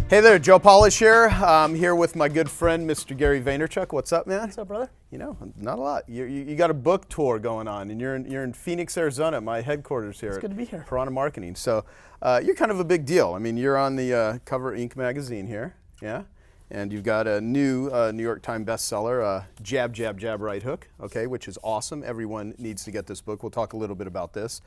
Hey there, Joe Polish here. I'm here with my good friend, Mr. Gary Vaynerchuk. What's up, man? What's up, brother? You know, not a lot. You got a book tour going on, and you're in Phoenix, Arizona, at my headquarters here. It's good to be here. Piranha Marketing. So you're kind of a big deal. I mean, you're on the cover Inc. magazine here, yeah? And you've got a new New York Times bestseller, Jab, Jab, Jab, Right Hook, okay, which is awesome. Everyone needs to get this book. We'll talk a little bit about this.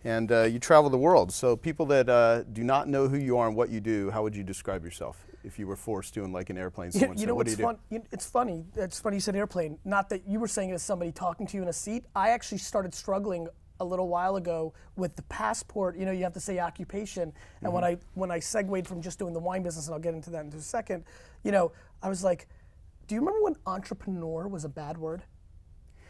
And you travel the world. So people that do not know who you are and what you do, how would you describe yourself if you were forced to in like an airplane? You know what's fun? It's funny. It's funny you said airplane. Not that you were saying it as somebody talking to you in a seat. I actually started struggling a little while ago with the passport. You know, you have to say occupation. And when I segued from just doing the wine business, and I'll get into that in a second, you know, I was like, do you remember when entrepreneur was a bad word?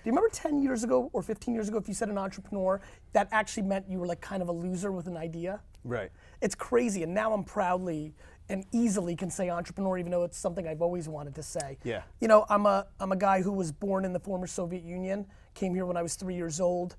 Do you remember 10 years ago or 15 years ago, if you said an entrepreneur, that actually meant you were like kind of a loser with an idea? Right. It's crazy, and now I'm proudly and easily can say entrepreneur, even though it's something I've always wanted to say. Yeah. You know, I'm a guy who was born in the former Soviet Union, came here when I was 3 years old,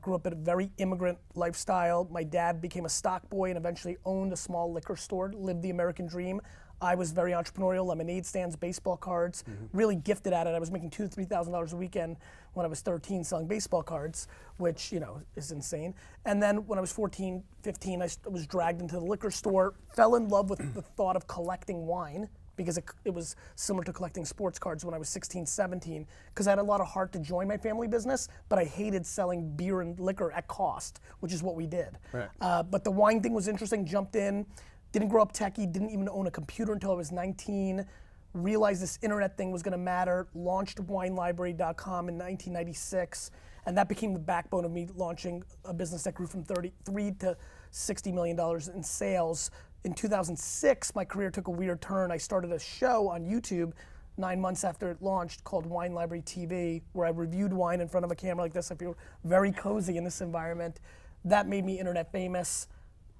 grew up in a very immigrant lifestyle. My dad became a stock boy and eventually owned a small liquor store, lived the American dream. I was very entrepreneurial, lemonade stands, baseball cards, really gifted at it. I was making $2,000 to $3,000 a weekend when I was 13 selling baseball cards, which, you know, is insane. And then when I was 14, 15, I was dragged into the liquor store, fell in love with the thought of collecting wine because it was similar to collecting sports cards when I was 16, 17, because I had a lot of heart to join my family business, but I hated selling beer and liquor at cost, which is what we did. Right. But the wine thing was interesting, jumped in. Didn't grow up techie, didn't even own a computer until I was 19, realized this internet thing was gonna matter, launched WineLibrary.com in 1996, and that became the backbone of me launching a business that grew from $33 to $60 million in sales. In 2006, my career took a weird turn. I started a show on YouTube 9 months after it launched called Wine Library TV, where I reviewed wine in front of a camera like this. I feel very cozy in this environment. That made me internet famous.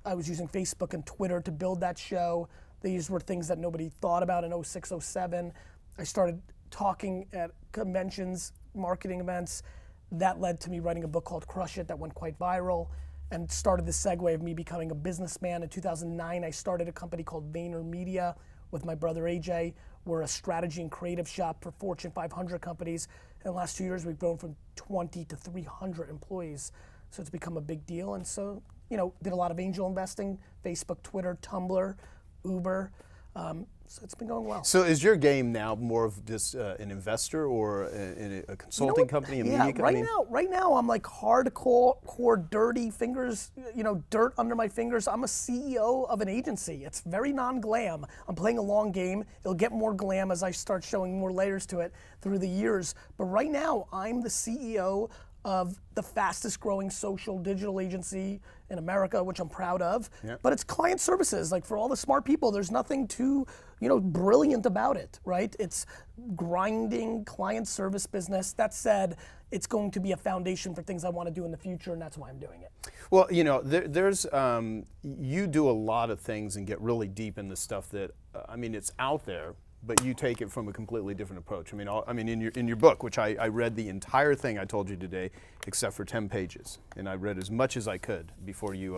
I was using Facebook and Twitter to build that show. These were things that nobody thought about in 06, 07. I started talking at conventions, marketing events. That led to me writing a book called Crush It that went quite viral and started the segue of me becoming a businessman. In 2009, I started a company called VaynerMedia with my brother AJ. We're a strategy and creative shop for Fortune 500 companies. In the last 2 years, we've grown from 20 to 300 employees. So it's become a big deal. And so, you know, did a lot of angel investing, Facebook, Twitter, Tumblr, Uber. So it's been going well. So is your game now more of just an investor or a consulting company, a media company? Right now I'm like hardcore, dirty fingers, you know, dirt under my fingers. I'm a CEO of an agency. It's very non-glam. I'm playing a long game. It'll get more glam as I start showing more layers to it through the years. But right now I'm the CEO of the fastest growing social digital agency in America, which I'm proud of. Yep. But it's client services. Like for all the smart people, there's nothing too, you know, brilliant about it, right? It's grinding client service business. That said, it's going to be a foundation for things I want to do in the future, and that's why I'm doing it. Well, you know, you do a lot of things and get really deep in the stuff that, I mean, it's out there, but you take it from a completely different approach. I mean, in your book, which I read the entire thing I told you today, except for 10 pages, and I read as much as I could before you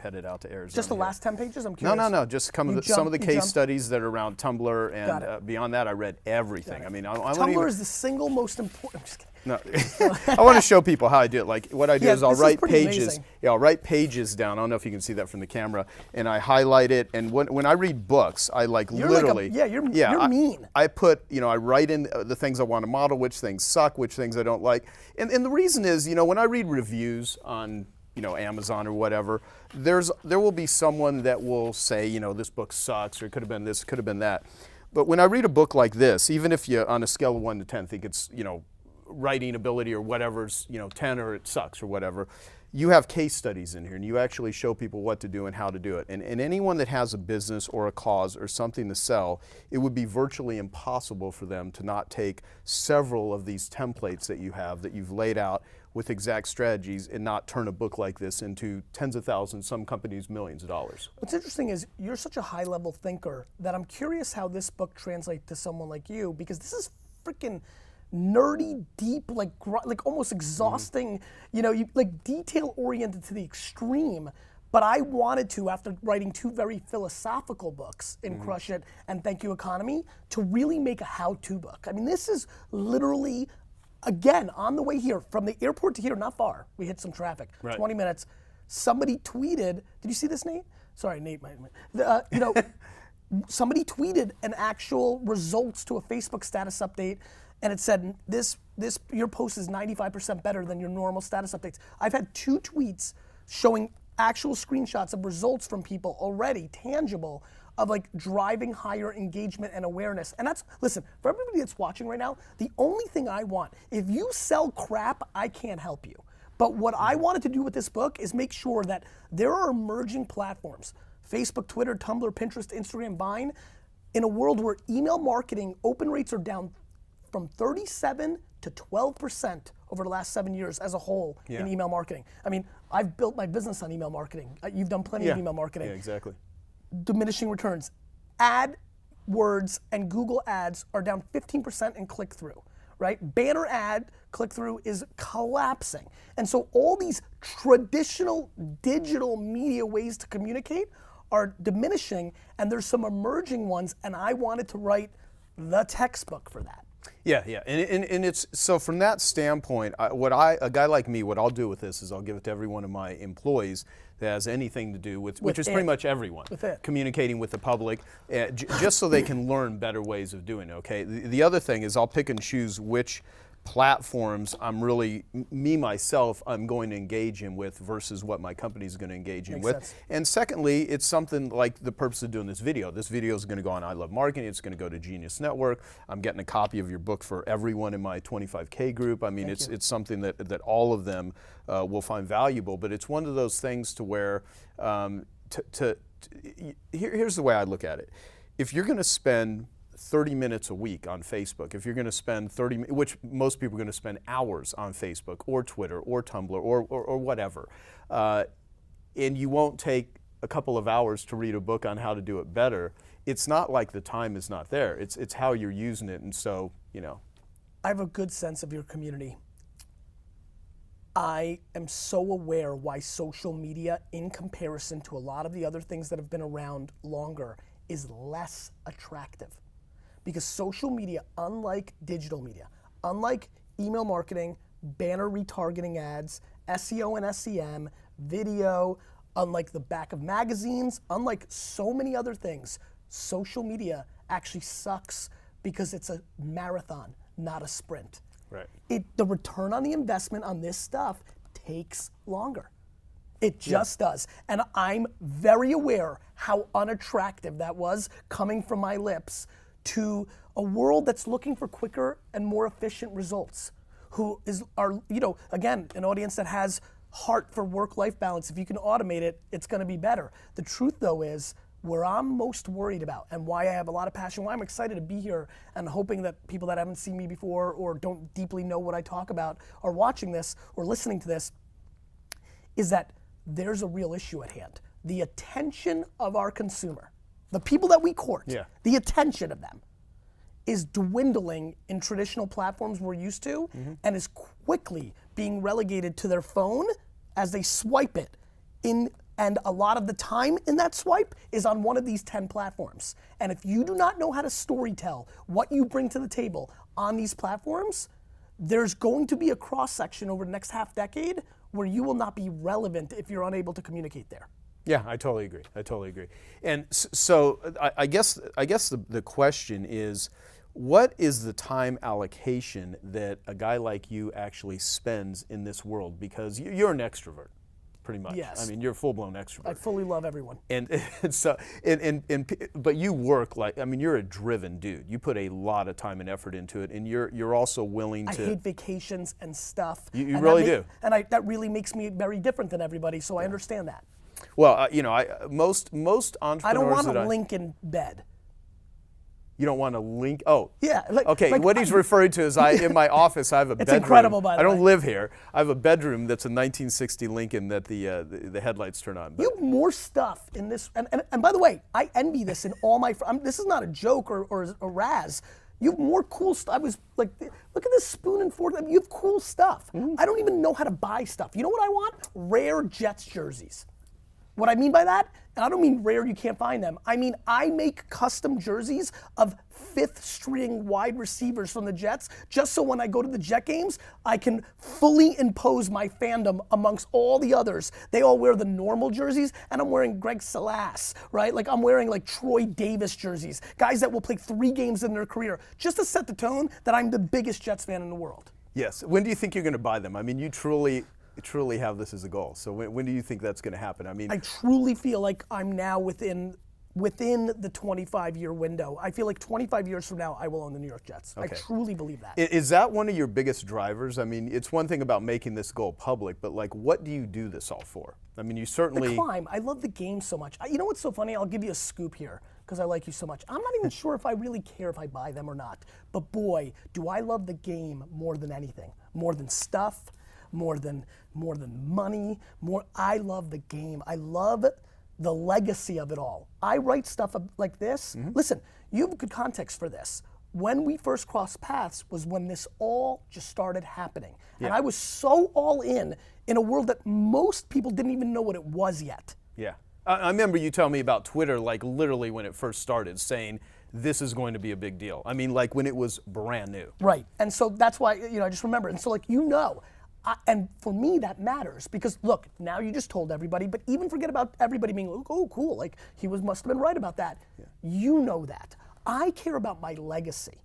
headed out to Arizona. Just the last 10 pages? I'm curious. No. Just some of the case studies that are around Tumblr, and beyond that, I read everything. I mean, Tumblr is the single most important. I'm just kidding. No, I want to show people how I do it. Like what I do is I'll write pages. Amazing. Yeah, I'll write pages down. I don't know if you can see that from the camera. And I highlight it. And when I read books, I like you're literally. Like you're mean. I put, you know, I write in the things I want to model, which things suck, which things I don't like. And the reason is, you know, when I read reviews on, you know, Amazon or whatever, there will be someone that will say, you know, this book sucks, or it could have been this, could have been that. But when I read a book like this, even if you, on a scale of 1 to 10, think it's, you know, writing ability or whatever's, you know, 10 or it sucks or whatever, you have case studies in here and you actually show people what to do and how to do it. And anyone that has a business or a cause or something to sell, it would be virtually impossible for them to not take several of these templates that you have that you've laid out with exact strategies and not turn a book like this into tens of thousands, some companies millions of dollars. What's interesting is you're such a high level thinker that I'm curious how this book translates to someone like you, because this is freaking nerdy, deep, like almost exhausting, you know, like detail oriented to the extreme. But I wanted to, after writing 2 very philosophical books in Crush It and Thank You Economy, to really make a how-to book. I mean, this is literally, again, on the way here, from the airport to here, not far. We hit some traffic, 20 minutes. Somebody tweeted, did you see this, Nate? Sorry, Nate. Somebody tweeted an actual results to a Facebook status update, and it said, your post is 95% better than your normal status updates. I've had 2 tweets showing actual screenshots of results from people already, tangible, of like driving higher engagement and awareness. And that's, listen, for everybody that's watching right now, the only thing I want, if you sell crap, I can't help you. But what I wanted to do with this book is make sure that there are emerging platforms, Facebook, Twitter, Tumblr, Pinterest, Instagram, Vine, in a world where email marketing open rates are down from 37 to 12% over the last 7 years as a whole in email marketing. I mean, I've built my business on email marketing. You've done plenty of email marketing. Yeah, exactly. Diminishing returns. AdWords and Google ads are down 15% in click-through, right? Banner ad click-through is collapsing. And so all these traditional digital media ways to communicate are diminishing, and there's some emerging ones, and I wanted to write the textbook for that. Yeah, and it's, so from that standpoint, a guy like me, what I'll do with this is I'll give it to every one of my employees that has anything to do with which is pretty much everyone, communicating with the public, just so they can learn better ways of doing it, okay? The other thing is I'll pick and choose which platforms I'm really, myself, I'm going to engage in with versus what my company is going to engage in with. Sense. And secondly, it's something like the purpose of doing this video. This video is going to go on I Love Marketing. It's going to go to Genius Network. I'm getting a copy of your book for everyone in my 25K group. I mean, it's something that all of them will find valuable, but it's one of those things to where, here's the way I look at it. If you're going to spend 30 minutes a week on Facebook, if you're going to spend which most people are going to spend hours on Facebook or Twitter or Tumblr or whatever, and you won't take a couple of hours to read a book on how to do it better, it's not like the time is not there. It's how you're using it, and so, you know. I have a good sense of your community. I am so aware why social media, in comparison to a lot of the other things that have been around longer, is less attractive. Because social media, unlike digital media, unlike email marketing, banner retargeting ads, SEO and SEM, video, unlike the back of magazines, unlike so many other things, social media actually sucks because it's a marathon, not a sprint. Right. The return on the investment on this stuff takes longer. It just does. And I'm very aware how unattractive that was coming from my lips to a world that's looking for quicker and more efficient results, again, an audience that has heart for work-life balance. If you can automate it, it's gonna be better. The truth though is, where I'm most worried about and why I have a lot of passion, why I'm excited to be here and hoping that people that haven't seen me before or don't deeply know what I talk about are watching this or listening to this, is that there's a real issue at hand. The attention of our consumer, the people that we court, the attention of them is dwindling in traditional platforms we're used to and is quickly being relegated to their phone as they swipe it and a lot of the time in that swipe is on one of these 10 platforms. And if you do not know how to storytell what you bring to the table on these platforms, there's going to be a cross-section over the next half decade where you will not be relevant if you're unable to communicate there. Yeah, I totally agree. And so I guess the question is, what is the time allocation that a guy like you actually spends in this world? Because you're an extrovert, pretty much. Yes. I mean, you're a full-blown extrovert. I fully love everyone. But you work you're a driven dude. You put a lot of time and effort into it, and you're also willing to. I hate vacations and stuff. You really do. And that really makes me very different than everybody, so I understand that. Well, most entrepreneurs. I don't want to link in bed. You don't want to link? Oh. Yeah. Okay, what he's referring to is in my office, I have a bedroom. It's incredible, by the way. I don't live here. I have a bedroom that's a 1960 Lincoln that the headlights turn on. You have more stuff in this, and by the way, I envy this in all my friends. This is not a joke or a razz. You have more cool stuff. I was like, look at this spoon and fork. You have cool stuff. I don't even know how to buy stuff. You know what I want? Rare Jets jerseys. What I mean by that, and I don't mean rare, you can't find them. I mean, I make custom jerseys of 5th string wide receivers from the Jets, just so when I go to the Jet games, I can fully impose my fandom amongst all the others. They all wear the normal jerseys, and I'm wearing Greg Salas, right? Like I'm wearing like Troy Davis jerseys, guys that will play 3 games in their career, just to set the tone that I'm the biggest Jets fan in the world. Yes. When do you think you're going to buy them? I mean, you truly have this as a goal. So when do you think that's going to happen? I mean, I truly feel like I'm now within the 25-year window. I feel like 25 years from now, I will own the New York Jets. Okay. I truly believe that. Is that one of your biggest drivers? I mean, it's one thing about making this goal public, but like, what do you do this all for? I mean, you certainly... The climb. I love the game so much. You know what's so funny? I'll give you a scoop here because I like you so much. I'm not even sure if I really care if I buy them or not. But boy, do I love the game more than anything. More than stuff, more than money, I love the game. I love the legacy of it all. I write stuff like this. Listen, you have good context for this. When we first crossed paths was when this all just started happening. And I was so all in a world that most people didn't even know what it was yet. Yeah. I remember you telling me about Twitter, like literally when it first started, saying this is going to be a big deal. I mean, like when it was brand new. Right. And so that's why, I just remember. And so like, and for me, that matters because look, now you just told everybody, but even forget about everybody being, oh, cool, like must have been right about that. Yeah. You know that. I care about my legacy.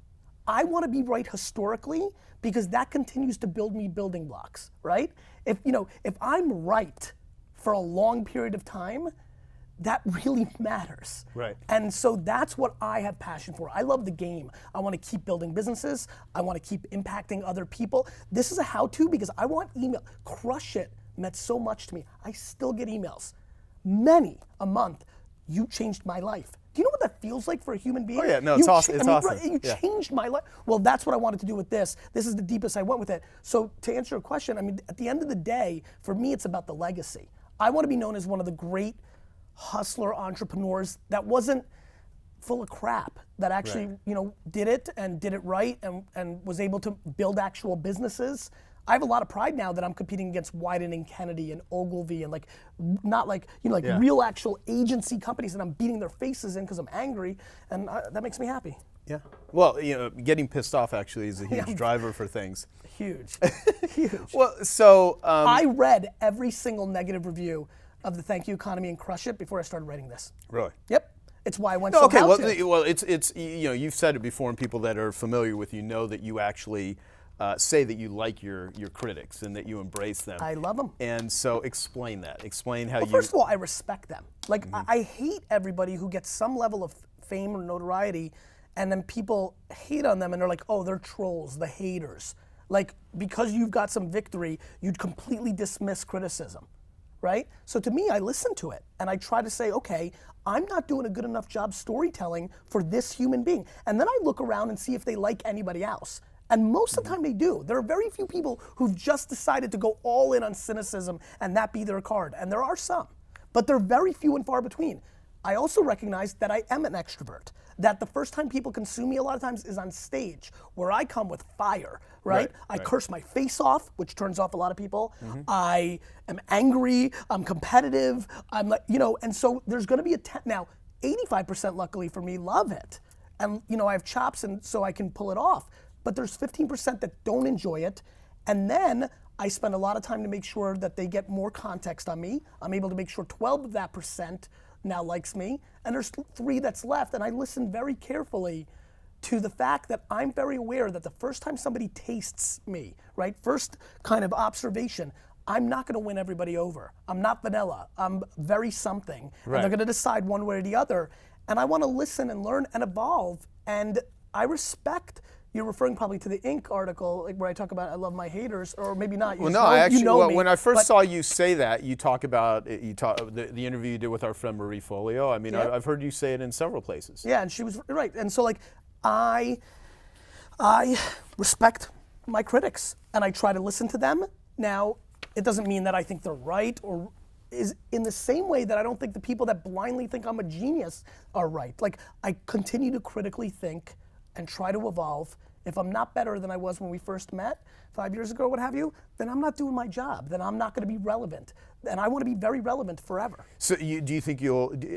I want to be right historically because that continues to build me building blocks, right? If I'm right for a long period of time, that really matters. Right. And so that's what I have passion for. I love the game. I want to keep building businesses. I want to keep impacting other people. This is a how-to because I want email. Crush It meant so much to me. I still get emails, many a month. You changed my life. Do you know what that feels like for a human being? Oh yeah, no, it's awesome. It's awesome. You changed my life. Well, that's what I wanted to do with this. This is the deepest I went with it. So to answer your question, I mean, at the end of the day, for me, it's about the legacy. I want to be known as one of the great hustler entrepreneurs that wasn't full of crap, that actually did it and did it right and was able to build actual businesses. I have a lot of pride now that I'm competing against Wieden & Kennedy and Ogilvy and like not like real actual agency companies that I'm beating their faces in because I'm angry, and that makes me happy. Yeah. Well, getting pissed off actually is a huge driver for things. Huge. Huge. Well, so I read every single negative review of the Thank You Economy and Crush It before I started writing this. Really? Yep. It's why I went okay. how-to. Well, it's you've said it before, and people that are familiar with you know that you actually say that you like your critics and that you embrace them. I love them. And so explain that. Explain how you. First of all, I respect them. Like I hate everybody who gets some level of fame or notoriety, and then people hate on them, and they're like, oh, they're trolls, the haters. Like because you've got some victory, you'd completely dismiss criticism. Right? So to me, I listen to it and I try to say, okay, I'm not doing a good enough job storytelling for this human being. And then I look around and see if they like anybody else. And most of the time they do. There are very few people who've just decided to go all in on cynicism and that be their card. And there are some, but they're very few and far between. I also recognize that I am an extrovert, that the first time people consume me a lot of times is on stage, where I come with fire, right? I curse my face off, which turns off a lot of people. I am angry, I'm competitive, I'm like, and so there's gonna be now, 85% luckily for me love it. And I have chops and so I can pull it off. But there's 15% that don't enjoy it. And then I spend a lot of time to make sure that they get more context on me. I'm able to make sure 12 of that percent now likes me, and there's 3 that's left, and I listen very carefully to the fact that I'm very aware that the first time somebody tastes me, right, first kind of observation, I'm not gonna win everybody over. I'm not vanilla, I'm very something, and they're gonna decide one way or the other, and I wanna listen and learn and evolve, and I respect. You're referring probably to the Inc. article, like where I talk about I love my haters, or maybe not. Well, no, I actually. When I first saw you say that, you talk about the interview you did with our friend Marie Folio. I mean, I've heard you say it in several places. Yeah, and she was right. And so, like, I respect my critics, and I try to listen to them. Now, it doesn't mean that I think they're right, or is in the same way that I don't think the people that blindly think I'm a genius are right. Like, I continue to critically think and try to evolve If I'm not better than I was when we first met 5 years ago, what have you, then I'm not doing my job. Then I'm not going to be relevant. And I want to be very relevant forever. So do you think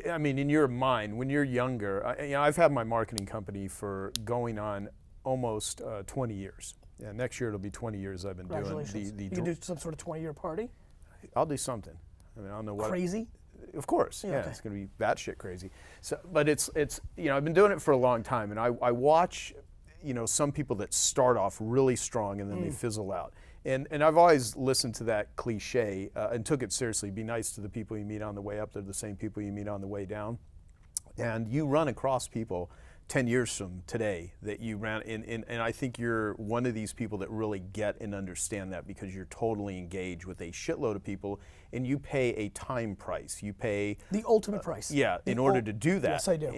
I mean, in your mind, when you're younger, I've had my marketing company for going on almost 20 years. Yeah, next year it'll be 20 years I've been doing You can do some sort of 20-year party? I'll do something. I mean, I don't know what. Crazy? Of course, yeah, okay. It's going to be batshit crazy. So, but it's I've been doing it for a long time, and I watch some people that start off really strong and then they fizzle out. And I've always listened to that cliche and took it seriously. Be nice to the people you meet on the way up. They're the same people you meet on the way down. And you run across people 10 years from today that you ran and I think you're one of these people that really get and understand that, because you're totally engaged with a shitload of people and you pay a time price. You pay the ultimate price. Yeah, in order to do that. Yes, I do.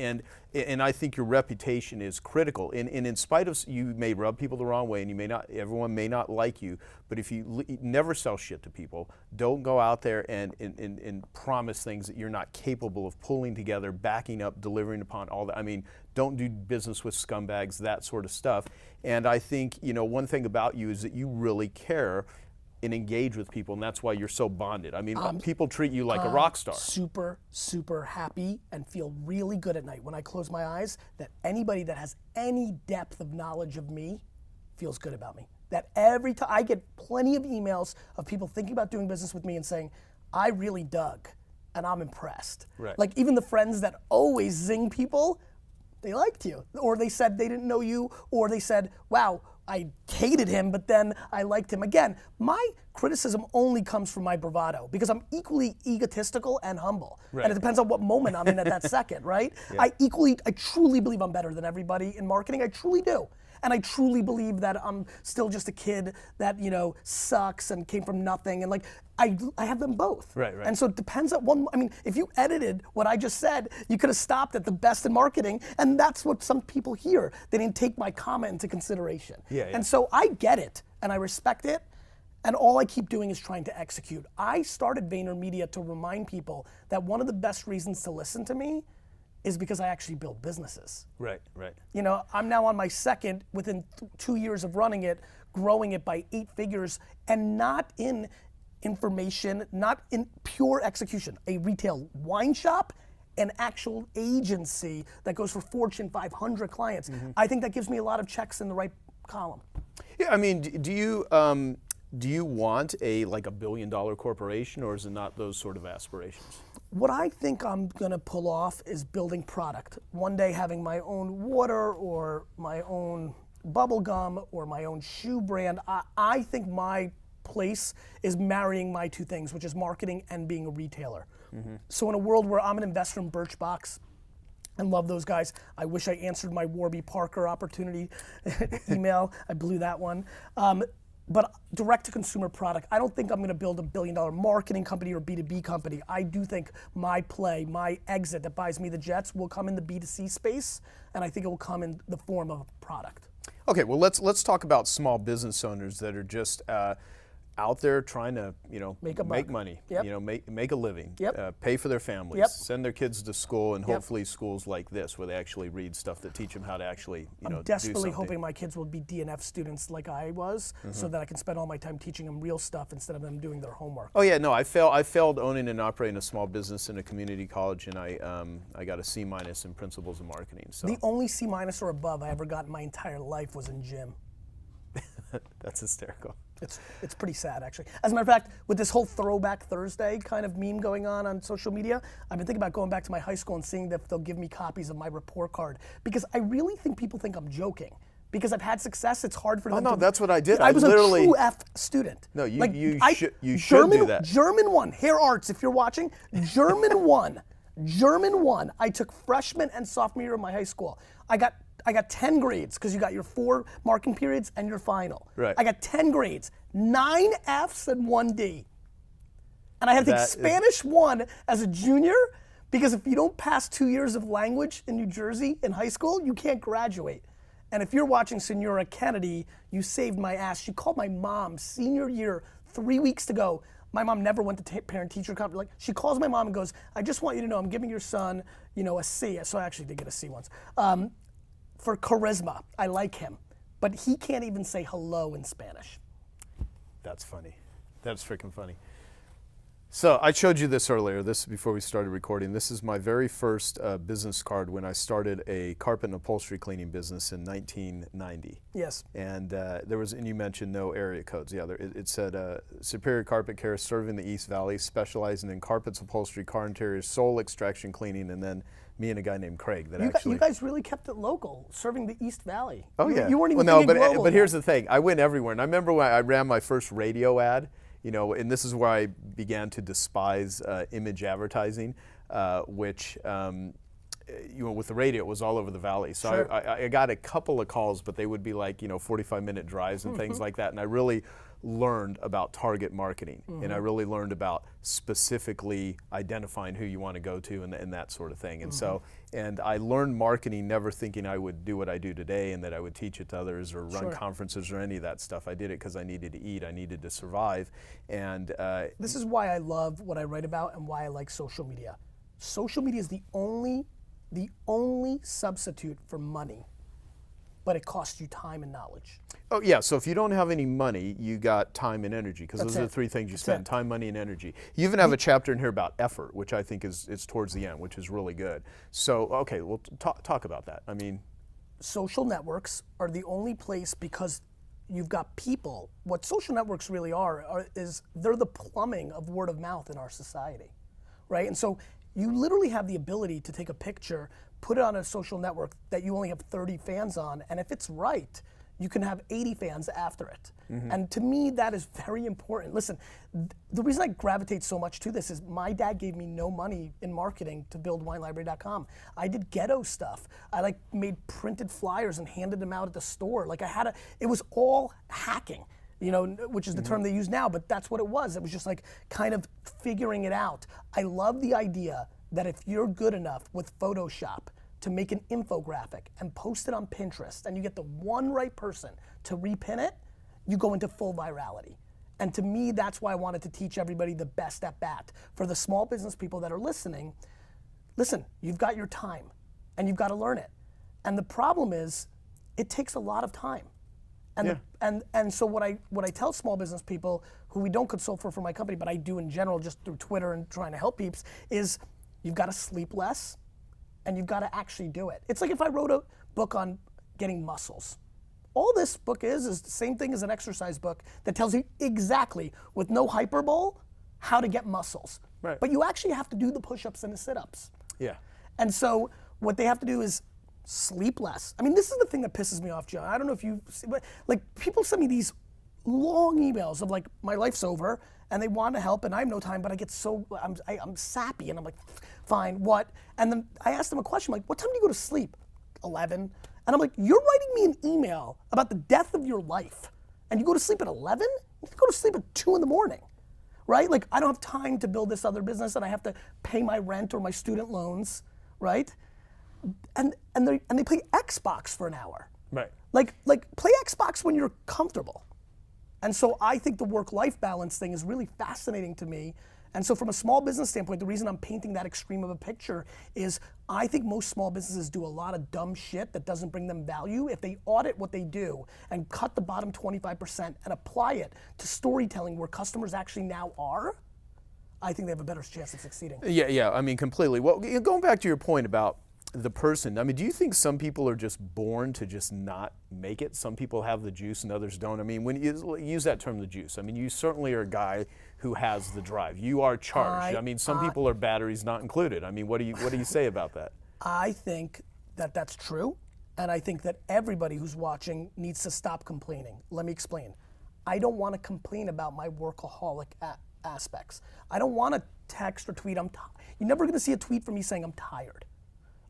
And I think your reputation is critical. And in spite of, you may rub people the wrong way, and everyone may not like you, but if you never sell shit to people, don't go out there and promise things that you're not capable of pulling together, backing up, delivering upon all that. I mean, don't do business with scumbags, that sort of stuff. And I think, one thing about you is that you really care and engage with people, and that's why you're so bonded. I mean, people treat you like a rock star. Super, super happy and feel really good at night when I close my eyes that anybody that has any depth of knowledge of me feels good about me. That every time I get plenty of emails of people thinking about doing business with me and saying, I really dug and I'm impressed. Right. Like even the friends that always zing people, they liked you, or they said they didn't know you, or they said, wow, I hated him, but then I liked him. Again, my criticism only comes from my bravado, because I'm equally egotistical and humble. Right. And it depends on what moment I'm in at that second, right? Yeah. I truly believe I'm better than everybody in marketing. I truly do. And I truly believe that I'm still just a kid that, sucks and came from nothing. And I have them both. Right. And so it depends on one, if you edited what I just said, you could have stopped at the best in marketing, and that's what some people hear. They didn't take my comment into consideration. Yeah. And so I get it, and I respect it, and all I keep doing is trying to execute. I started VaynerMedia to remind people that one of the best reasons to listen to me is because I actually build businesses. Right. I'm now on my second, within 2 years of running it, growing it by 8 figures, and not in information, not in pure execution. A retail wine shop, an actual agency that goes for Fortune 500 clients. I think that gives me a lot of checks in the right column. Yeah, I mean, do you want a $1 billion corporation, or is it not those sort of aspirations? What I think I'm gonna pull off is building product. One day having my own water or my own bubble gum or my own shoe brand. I think my place is marrying my two things, which is marketing and being a retailer. So in a world where I'm an investor in Birchbox, and love those guys. I wish I answered my Warby Parker opportunity email. I blew that one. But direct-to-consumer product, I don't think I'm gonna build $1 billion marketing company or B2B company. I do think my play, my exit that buys me the jets will come in the B2C space, and I think it will come in the form of a product. Okay, well let's talk about small business owners that are just out there trying to make money, Yep. make a living, Yep. pay for their families, Yep. send their kids to school, and Yep. hopefully schools like this where they actually read stuff that teach them how to actually I'm do desperately something. hoping my kids will be DNF students like I was, so that I can spend all my time teaching them real stuff instead of them doing their homework. Oh yeah, no, I failed owning and operating a small business in a community college, and I got a C- in principles of marketing. So The only C- or above I ever got in my entire life was in gym. that's hysterical. It's pretty sad, actually. As a matter of fact, with this whole Throwback Thursday kind of meme going on social media, I've been thinking about going back to my high school and seeing if they'll give me copies of my report card, because I really think people think I'm joking. Because I've had success, it's hard for them to... no, that's what I did. I was literally, a true F student. No, you should German, do that. German 1, Hair Arts, if you're watching, German 1. German 1. I took freshman and sophomore year of my high school. I got 10 grades, because you got your 4 marking periods and your final. Right. I got 10 grades, 9 Fs and 1 D. And I had to take Spanish 1 as a junior, because if you don't pass 2 years of language in New Jersey in high school, you can't graduate. And if you're watching Senora Kennedy, you saved my ass. She called my mom senior year, 3 weeks to go. My mom never went to parent-teacher conference. She calls my mom and goes, I just want you to know I'm giving your son, a C. So I actually did get a C once. For charisma, I like him. but he can't even say hello in Spanish. That's funny. That's freaking funny. So I showed you this earlier, this before we started recording. This is my very first business card when I started a carpet and upholstery cleaning business in 1990. Yes. And and you mentioned no area codes. Yeah, it said Superior Carpet Care, serving the East Valley, specializing in carpets, upholstery, car interiors, sole extraction cleaning, and then me and a guy named Craig that You guys really kept it local, serving the East Valley. Oh yeah. You weren't even thinking global. But here's the thing. I went everywhere, and I remember when I ran my first radio ad. And this is where I began to despise image advertising, which, with the radio, it was all over the valley. So Sure. I got a couple of calls, but they would be like, 45-minute drives and things like that. And I really learned about target marketing, and I really learned about specifically identifying who you want to go to and that sort of thing. And I learned marketing never thinking I would do what I do today and that I would teach it to others or run conferences or any of that stuff. I did it because I needed to eat, I needed to survive. And this is why I love what I write about and why I like social media. Social media is the only substitute for money, but it costs you time and knowledge. Oh yeah, so if you don't have any money, you got time and energy, because those are the three things you spend: time, money, and energy. You even have a chapter in here about effort, which I think is towards the end, which is really good. So okay, well talk about that. I mean, social networks are the only place, because you've got people. What social networks really is they're the plumbing of word of mouth in our society, right? And so you literally have the ability to take a picture, put it on a social network that you only have 30 fans on, and if it's right, you can have 80 fans after it. And to me, that is very important. Listen, the reason I gravitate so much to this is my dad gave me no money in marketing to build winelibrary.com. I did ghetto stuff. I made printed flyers and handed them out at the store. It was all hacking, which is the term they use now, but that's what it was. It was just kind of figuring it out. I love the idea that if you're good enough with Photoshop to make an infographic and post it on Pinterest, and you get the one right person to repin it, you go into full virality. And to me, that's why I wanted to teach everybody the best at bat. For the small business people that are listening, listen, you've got your time and you've got to learn it. And the problem is, it takes a lot of time. And so what I tell small business people who we don't consult for my company, but I do in general just through Twitter and trying to help peeps, is you've got to sleep less and you've got to actually do it. It's like if I wrote a book on getting muscles. All this book is the same thing as an exercise book that tells you exactly, with no hyperbole, how to get muscles. Right. But you actually have to do the push-ups and the sit-ups. Yeah. And so what they have to do is sleep less. I mean, this is the thing that pisses me off, John. I don't know if you see, but people send me these long emails of my life's over and they want to help and I have no time, but I get I'm sappy and I'm like, fine, what? And then I ask them a question, what time do you go to sleep? 11. And I'm like, you're writing me an email about the death of your life and you go to sleep at 11? You go to sleep at 2 in the morning, right? I don't have time to build this other business and I have to pay my rent or my student loans, right? And they play Xbox for an hour. Right. Play Xbox when you're comfortable. And so I think the work-life balance thing is really fascinating to me. And so from a small business standpoint, the reason I'm painting that extreme of a picture is I think most small businesses do a lot of dumb shit that doesn't bring them value. If they audit what they do and cut the bottom 25% and apply it to storytelling where customers actually now are, I think they have a better chance of succeeding. Yeah, I mean, completely. Well, going back to your point about the person, I mean, do you think some people are just born to just not make it? Some people have the juice and others don't. I mean, when you use that term, the juice, I mean, you certainly are a guy who has the drive. You are charged. I mean, some people are batteries not included. I mean, what do you say about that? I think that that's true, and I think that everybody who's watching needs to stop complaining. Let me explain. I don't want to complain about my workaholic aspects. I don't want to text or tweet. You're never going to see a tweet from me saying I'm tired.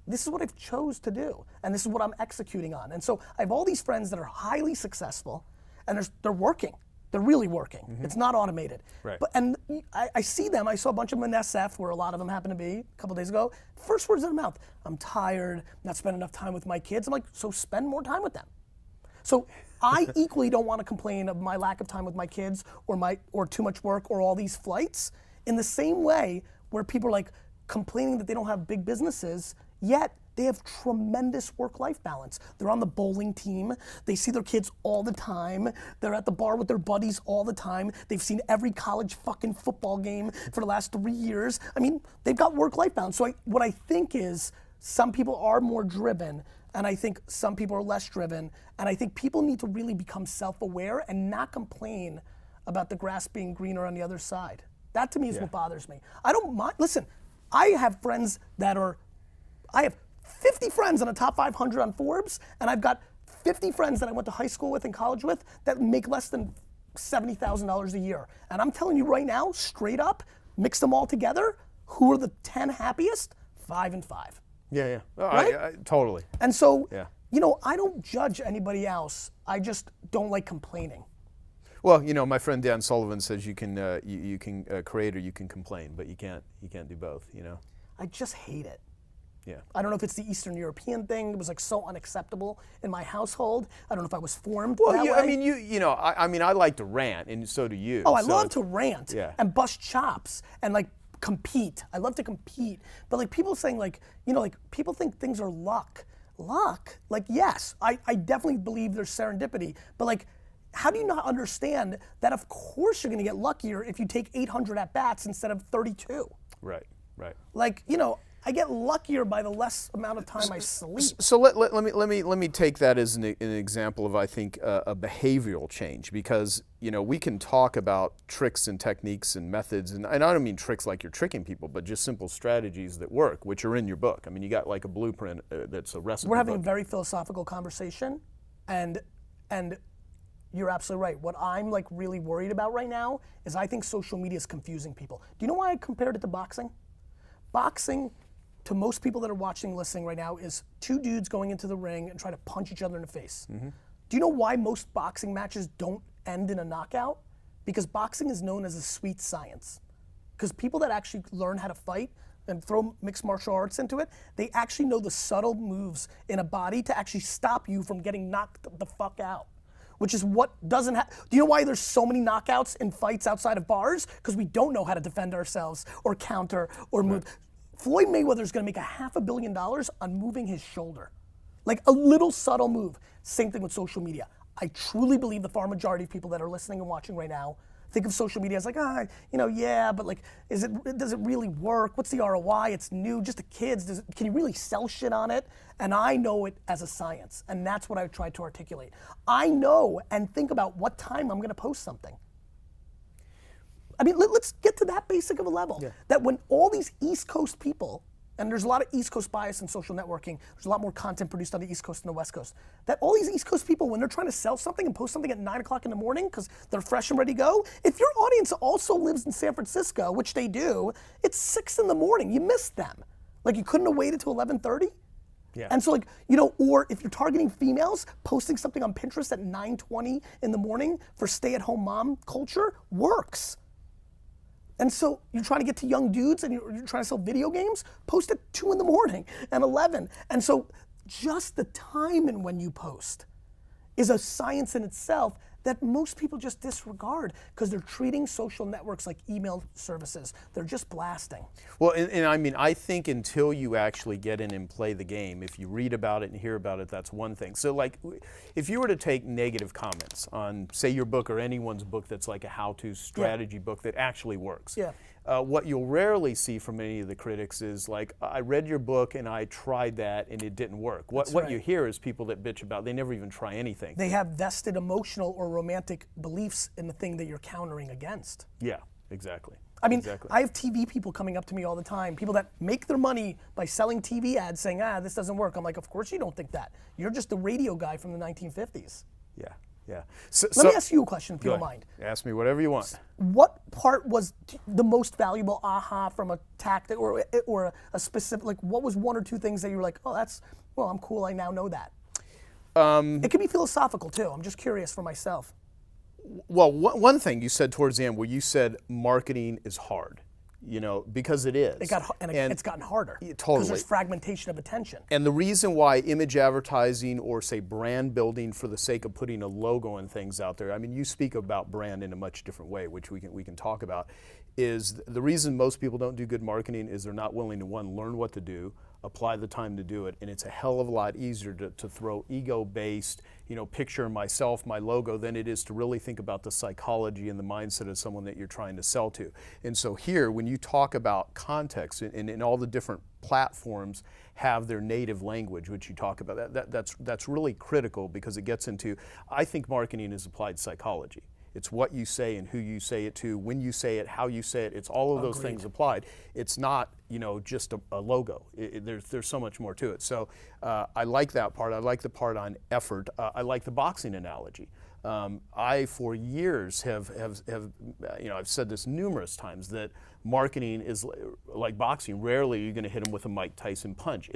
This is what I've chose to do, and this is what I'm executing on. And so I have all these friends that are highly successful, and they're working. They're really working. Mm-hmm. It's not automated. Right. And I see them. I saw a bunch of them in SF, where a lot of them happen to be, a couple days ago. First words out of their mouth, I'm tired, not spending enough time with my kids. I'm like, so spend more time with them. So I equally don't want to complain of my lack of time with my kids or too much work or all these flights. In the same way where people are complaining that they don't have big businesses, Yet they have tremendous work-life balance. They're on the bowling team. They see their kids all the time. They're at the bar with their buddies all the time. They've seen every college fucking football game for the last 3 years. I mean, they've got work-life balance. So what I think is some people are more driven, and I think some people are less driven. And I think people need to really become self-aware and not complain about the grass being greener on the other side. That to me is what bothers me. I don't mind, listen, I have friends I have 50 friends on the top 500 on Forbes, and I've got 50 friends that I went to high school with and college with that make less than $70,000 a year. And I'm telling you right now, straight up, mix them all together, who are the 10 happiest? 5 and 5. Yeah. Right? I totally. And so, you know, I don't judge anybody else. I just don't like complaining. Well, you know, my friend Dan Sullivan says you can you can create or you can complain, but you can't do both. You know. I just hate it. Yeah. I don't know if it's the Eastern European thing. It was like so unacceptable in my household. I don't know if I was formed that way. I mean, you know, I mean, I like to rant, and so do you. Oh, I love to rant and bust chops and like compete. I love to compete. But like people saying like, you know, like people think things are luck. Luck? Like, yes, I definitely believe there's serendipity. But like, how do you not understand that of course you're gonna get luckier if you take 800 at-bats instead of 32? Right. Like, you know, I get luckier by the less amount of time I sleep. So let me take that as an example of, I think, a behavioral change, because you know we can talk about tricks and techniques and methods, and I don't mean tricks like you're tricking people, but just simple strategies that work, which are in your book. I mean, you got like a blueprint that's a recipe. We're having book. a very philosophical conversation, and you're absolutely right. What I'm like really worried about right now is I think social media is confusing people. Do you know why I compared it to boxing? Boxing, to most people that are watching, listening right now, is two dudes going into the ring and trying to punch each other in the face. Mm-hmm. Do you know why most boxing matches don't end in a knockout? Because boxing is known as a sweet science. Because people that actually learn how to fight and throw mixed martial arts into it, they actually know the subtle moves in a body to actually stop you from getting knocked the fuck out. Which is what doesn't happen. Do you know why there's so many knockouts in fights outside of bars? Because we don't know how to defend ourselves or counter or move. Floyd Mayweather's gonna make $500 million on moving his shoulder. Like a little subtle move. Same thing with social media. I truly believe the far majority of people that are listening and watching right now think of social media as like, you know, yeah, but like, does it really work? What's the ROI? It's new, just the kids. Can you really sell shit on it? And I know it as a science, and that's what I tried to articulate. I know and think about what time I'm gonna post something. I mean, let's get to that basic of a level. Yeah. That when all these East Coast people, and there's a lot of East Coast bias in social networking, there's a lot more content produced on the East Coast than the West Coast, that all these East Coast people, when they're trying to sell something and post something at 9 o'clock in the morning because they're fresh and ready to go, if your audience also lives in San Francisco, which they do, it's 6 in the morning, you missed them. Like you couldn't have waited till 11:30? Yeah. And so like, you know, or if you're targeting females, posting something on Pinterest at 9:20 in the morning for stay-at-home mom culture works. And so you're trying to get to young dudes and you're trying to sell video games, post at 2 in the morning and 11. And so just the time and when you post is a science in itself that most people just disregard because they're treating social networks like email services. They're just blasting. Well, and I mean, I think until you actually get in and play the game, if you read about it and hear about it, that's one thing. So like, if you were to take negative comments on, say, your book or anyone's book that's like a how-to strategy book that actually works, what you'll rarely see from any of the critics is like, I read your book and I tried that and it didn't work. What you hear is people that bitch about, they never even try anything. They have vested emotional or romantic beliefs in the thing that you're countering against. Yeah, exactly. I mean, I have TV people coming up to me all the time, people that make their money by selling TV ads saying, this doesn't work. I'm like, of course you don't think that. You're just the radio guy from the 1950s. Yeah. Let me ask you a question, if you don't mind. Ask me whatever you want. What part was the most valuable aha from a tactic or a specific, like what was 1 or 2 things that you were like, oh, I'm cool, I now know that? It can be philosophical too, I'm just curious for myself. Well, one thing you said towards the end where you said marketing is hard. You know, because it is. It's gotten harder. Totally. Because there's fragmentation of attention. And the reason why image advertising or say brand building for the sake of putting a logo and things out there, I mean, you speak about brand in a much different way, which we can talk about, is the reason most people don't do good marketing is they're not willing to, one, learn what to do, apply the time to do it, and it's a hell of a lot easier to throw ego-based, picture myself, my logo, than it is to really think about the psychology and the mindset of someone that you're trying to sell to. And so here, when you talk about context, and all the different platforms have their native language, which you talk about, that's really critical, because it gets into, I think marketing is applied psychology. It's what you say and who you say it to, when you say it, how you say it. It's all of those things applied. It's not, just a logo. There's so much more to it. So I like that part. I like the part on effort. I like the boxing analogy. I, for years, have I've said this numerous times, that marketing is like boxing. Rarely are you going to hit them with a Mike Tyson punch.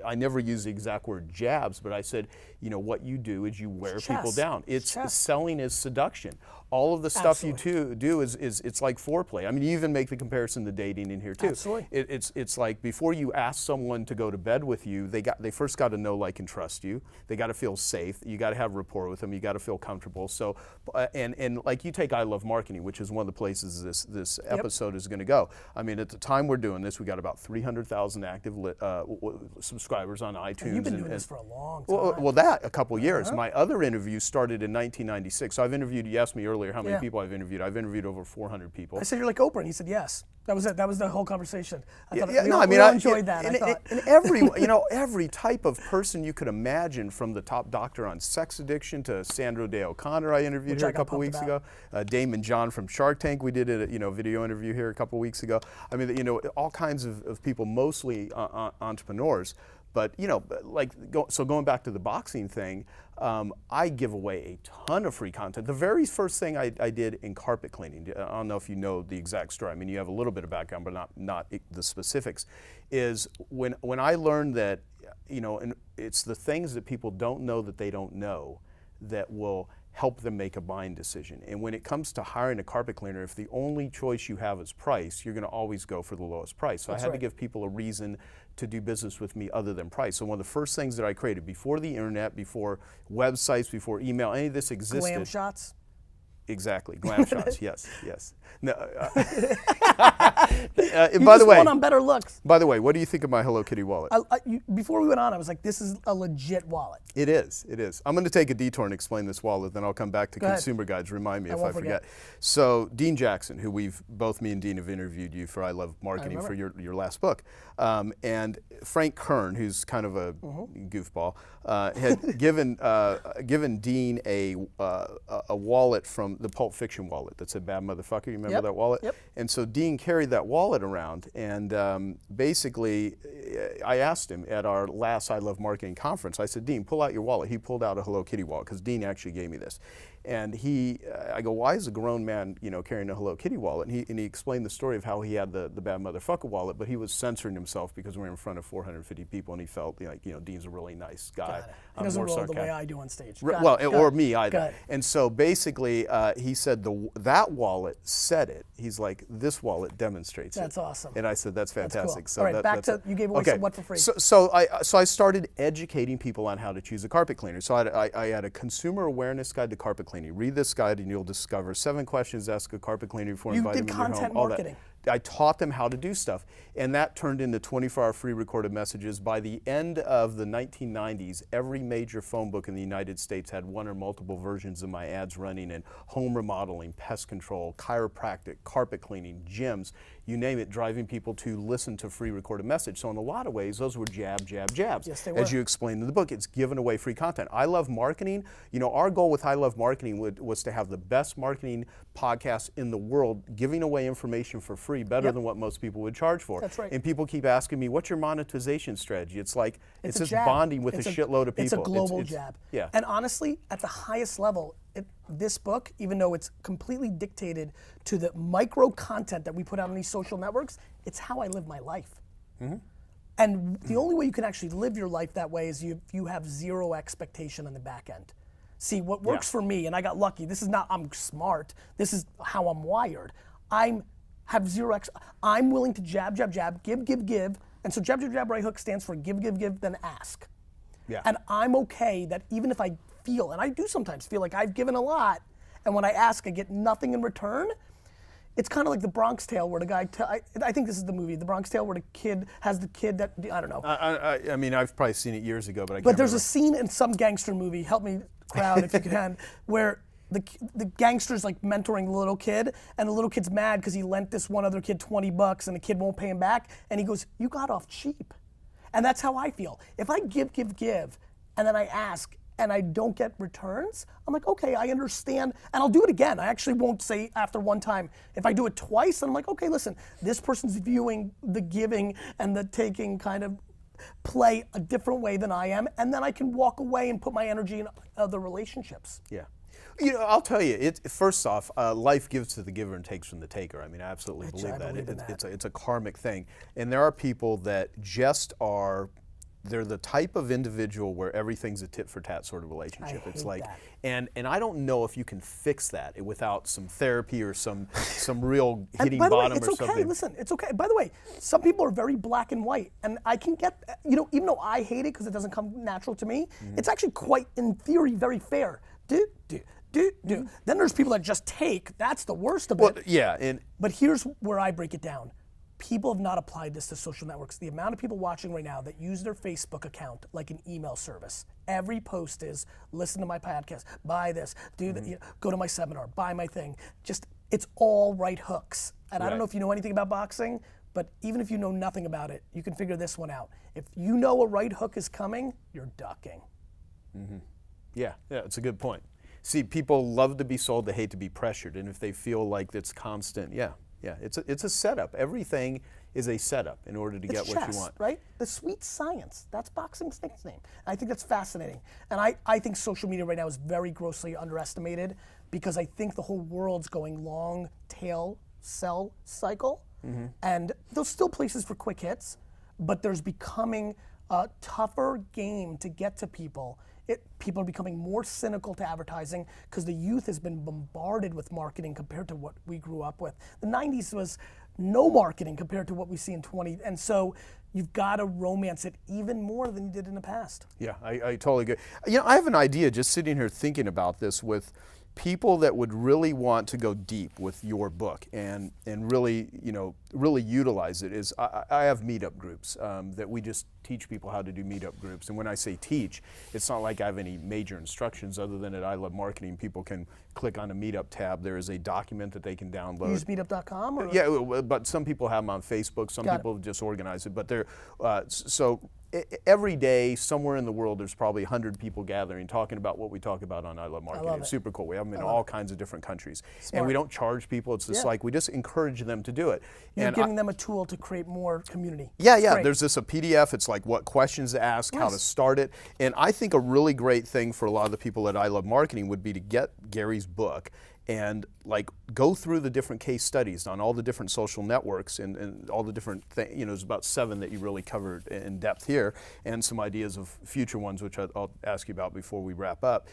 I never use the exact word jabs, but I said, what you do is you wear people down. Selling is seduction. All of the stuff you do is it's like foreplay. I mean, you even make the comparison to dating in here too. Absolutely. It's like, before you ask someone to go to bed with you, they first got to know, like, and trust you. They got to feel safe. You got to have rapport with them. You got to feel comfortable. So, and like, you take I Love Marketing, which is one of the places this episode is going to go. I mean, at the time we're doing this, we got about 300,000 active subscribers on iTunes. And you've been doing this for a long time. Well, that a couple years. My other interview started in 1996. So I've interviewed. You asked me earlier how many people I've interviewed. I've interviewed over 400 people. I said, you're like Oprah, and he said yes. That was it. That was the whole conversation. I enjoyed that. And every every type of person you could imagine, from the top doctor on sex addiction to Sandra Day O'Connor, I interviewed here a couple weeks ago. Damon John from Shark Tank, we did a video interview here a couple weeks ago. I mean, all kinds of people, mostly entrepreneurs. But going back to the boxing thing, I give away a ton of free content. The very first thing I did in carpet cleaning, I don't know if you know the exact story. I mean, you have a little bit of background, but not the specifics. Is when I learned that, and it's the things that people don't know that they don't know that will help them make a buying decision. And when it comes to hiring a carpet cleaner, if the only choice you have is price, you're going to always go for the lowest price. So I had to give people a reason to do business with me other than price. So one of the first things that I created, before the internet, before websites, before email, any of this existed. Glam shots? Exactly, glam shots. Yes. No. By the way, one on better looks. By the way, what do you think of my Hello Kitty wallet? Before we went on, I was like, this is a legit wallet. It is. I'm going to take a detour and explain this wallet, then I'll come back to consumer guides. Remind me if I forget. So Dean Jackson, who me and Dean have interviewed you for I Love Marketing for your last book, and Frank Kern, who's kind of a goofball, had given Dean a wallet from the Pulp Fiction wallet that said "Bad Motherfucker." You remember that wallet? Yep. And so Dean carried that wallet around, and basically, I asked him at our last I Love Marketing conference. I said, "Dean, pull out your wallet." He pulled out a Hello Kitty wallet, because Dean actually gave me this. And I go, "Why is a grown man, carrying a Hello Kitty wallet?" And he explained the story of how he had the Bad Motherfucker wallet, but he was censoring himself because we were in front of 450 people, and he felt like, Dean's a really nice guy. He doesn't roll the way I do on stage. Or me either. And so basically, he said that wallet said it. He's like, "This wallet demonstrates it." That's awesome. And I said, "That's fantastic." That's cool. All right, back to you gave away some what for free. So I started educating people on how to choose a carpet cleaner. So I had a consumer awareness guide to carpet cleaning. Read this guide and you'll discover 7 questions to ask a carpet cleaner before inviting them in your home. You did content marketing. I taught them how to do stuff, and that turned into 24-hour free recorded messages. By the end of the 1990s, every major phone book in the United States had one or multiple versions of my ads running in home remodeling, pest control, chiropractic, carpet cleaning, gyms, you name it, driving people to listen to free recorded message. So in a lot of ways, those were jabs. Yes, they were. As you explained in the book, it's giving away free content. I Love Marketing, our goal with I Love Marketing was to have the best marketing podcast in the world, giving away information for free, better than what most people would charge for. That's right. And people keep asking me, "What's your monetization strategy?" It's like, it's just jab. bonding with a shitload of people. It's a global jab. Yeah. And honestly, at the highest level, this book, even though it's completely dictated to the micro content that we put out on these social networks, it's how I live my life. And the only way you can actually live your life that way is you have zero expectation on the back end. See, what works for me, and I got lucky, this is not, I'm smart, this is how I'm wired. I'm willing to jab, give. And so jab, right hook stands for give, then ask. Yeah. And I'm okay that even if I feel, and I do sometimes feel like I've given a lot, and when I ask, I get nothing in return, It's kind of like the Bronx Tale where the guy, I think this is the movie, the Bronx Tale where the kid has the kid that, I don't know. I mean, I've probably seen it years ago, but I can't But there's remember. a scene in some gangster movie, help me crowd if you can, where the gangster's like mentoring the little kid, and the little kid's mad because he lent this one other kid $20 and the kid won't pay him back, and he goes, "You got off cheap." And that's how I feel. If I give, and then I ask, and I don't get returns, I'm like, okay, I understand, and I'll do it again. I actually won't say after one time. If I do it twice, I'm like, okay, listen, this person's viewing the giving and the taking kind of play a different way than I am, and then I can walk away and put my energy in other relationships. Yeah. You know, I'll tell you, first off, life gives to the giver and takes from the taker. I mean, I absolutely believe that. It's a karmic thing. And there are people that just are, they're the type of individual where everything's a tit for tat sort of relationship. I It's hate like, that. and I don't know if you can fix that without some therapy or some real hitting by the way, bottom it's or okay. something. Listen, it's okay. By the way, some people are very black and white, and I can get, even though I hate it because it doesn't come natural to me, it's actually quite, in theory, very fair. Do. Then there's people that just take. That's the worst of it. Well, yeah, and But here's where I break it down. People have not applied this to social networks. The amount of people watching right now that use their Facebook account like an email service. Every post is, listen to my podcast, buy this, do that, go to my seminar, buy my thing. Just, it's all right hooks. And I don't know if you know anything about boxing, but even if you know nothing about it, you can figure this one out. If you know a right hook is coming, you're ducking. yeah, it's a good point. See, people love to be sold, they hate to be pressured, and if they feel like it's constant, it's a setup. Everything is a setup in order to get It's what chess, you want. right? The sweet science. That's boxing's nickname. And I think that's fascinating. And I think social media right now is very grossly underestimated because I think the whole world's going long tail sell cycle. And there's still places for quick hits, but there's becoming a tougher game to get to people. People are becoming more cynical to advertising because the youth has been bombarded with marketing compared to what we grew up with. The 90s was no marketing compared to what we see in 20, and so you've got to romance it even more than you did in the past. Yeah, I totally agree. You know, I have an idea just sitting here thinking about this with people that would really want to go deep with your book and really, really utilize it is I have meetup groups that we just teach people how to do meetup groups. And when I say teach, it's not like I have any major instructions other than at I Love Marketing. People can click on a meetup tab. There is a document that they can download. Use meetup.com? Or? Yeah, but some people have them on Facebook. Some Got people just organize it. But they're, every day, somewhere in the world, there's probably 100 people gathering, talking about what we talk about on I Love Marketing. love It's it. super cool. We have them in all kinds of different countries. Smart. And we don't charge people. It's just like, we just encourage them to do it. You're And giving them a tool to create more community. yeah, It's great. there's a PDF. It's like what questions to ask, how to Nice. start it. And I think a really great thing for a lot of the people at I Love Marketing would be to get Gary's book and like go through the different case studies on all the different social networks and all the different things. There's about 7 that you really covered in depth here, and some ideas of future ones, which I'll ask you about before we wrap up.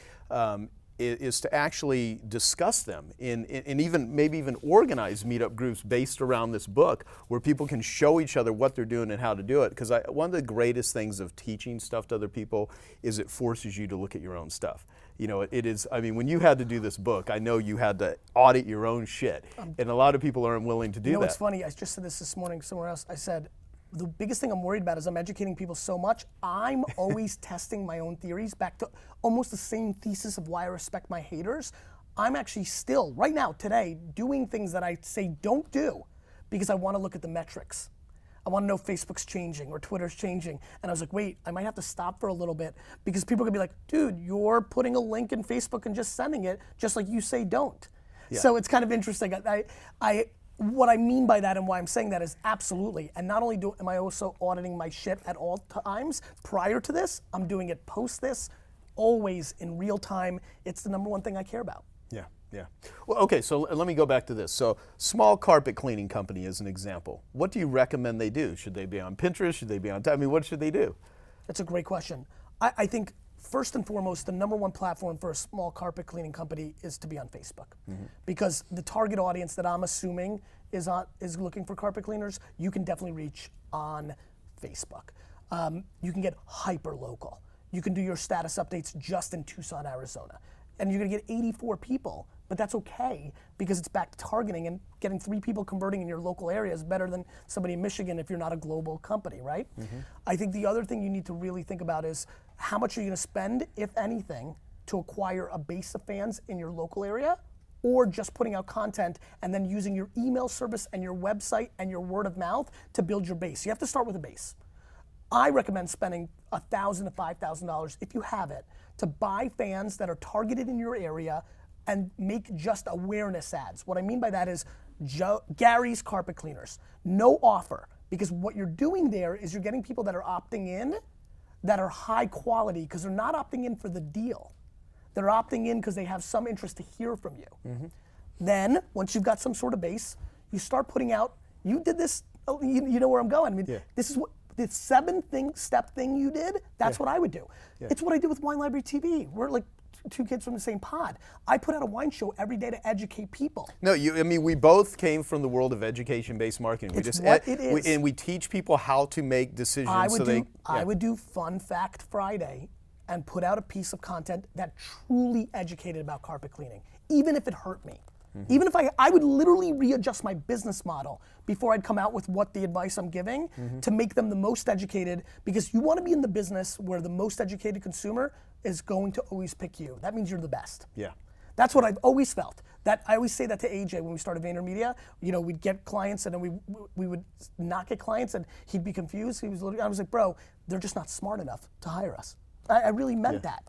Is to actually discuss them and even maybe even organize meetup groups based around this book where people can show each other what they're doing and how to do it. Because one of the greatest things of teaching stuff to other people is it forces you to look at your own stuff. It is, I mean, when you had to do this book, I know you had to audit your own shit. And a lot of people aren't willing to do that. What's funny? I just said this morning somewhere else. I said, the biggest thing I'm worried about is I'm educating people so much, I'm always testing my own theories back to almost the same thesis of why I respect my haters. I'm actually still, right now, today, doing things that I say don't do because I want to look at the metrics. I want to know if Facebook's changing or Twitter's changing. And I was like, wait, I might have to stop for a little bit because people are going to be like, dude, you're putting a link in Facebook and just sending it, just like you say don't. Yeah. So it's kind of interesting. What I mean by that and why I'm saying that is absolutely. And not only am I also auditing my shit at all times prior to this, I'm doing it post this, always in real time. It's the #1 thing I care about. Yeah. Well, okay, so let me go back to this. So, small carpet cleaning company is an example. What do you recommend they do? Should they be on Pinterest? Should they be on, what should they do? That's a great question. I think first and foremost, the #1 platform for a small carpet cleaning company is to be on Facebook. Because the target audience that I'm assuming is looking for carpet cleaners, you can definitely reach on Facebook. You can get hyper local. You can do your status updates just in Tucson, Arizona. And you're gonna get 84 people but that's okay because it's back to targeting, and getting 3 people converting in your local area is better than somebody in Michigan if you're not a global company, right? I think the other thing you need to really think about is how much are you gonna spend, if anything, to acquire a base of fans in your local area, or just putting out content and then using your email service and your website and your word of mouth to build your base. You have to start with a base. I recommend spending $1,000 to $5,000 if you have it to buy fans that are targeted in your area and make just awareness ads. What I mean by that is Gary's Carpet Cleaners, no offer, because what you're doing there is you're getting people that are opting in that are high quality because they're not opting in for the deal. They're opting in because they have some interest to hear from you. Then, once you've got some sort of base, you start putting out, you did this, you know where I'm going. I mean, this is what, the 7-step thing you did, that's what I would do. It's what I did with Wine Library TV. We're like 2 kids from the same pod. I put out a wine show every day to educate people. No, I mean, we both came from the world of education-based marketing. It's what it is. And we teach people how to make decisions. I would do Fun Fact Friday and put out a piece of content that truly educated about carpet cleaning, even if it hurt me. Even if I would literally readjust my business model before I'd come out with what the advice I'm giving to make them the most educated, because you want to be in the business where the most educated consumer is going to always pick you. That means you're the best. Yeah. That's what I've always felt. That I always say that to AJ when we started VaynerMedia. You know, we'd get clients and then we would not get clients and he'd be confused. I was like, bro, they're just not smart enough to hire us. I really meant that.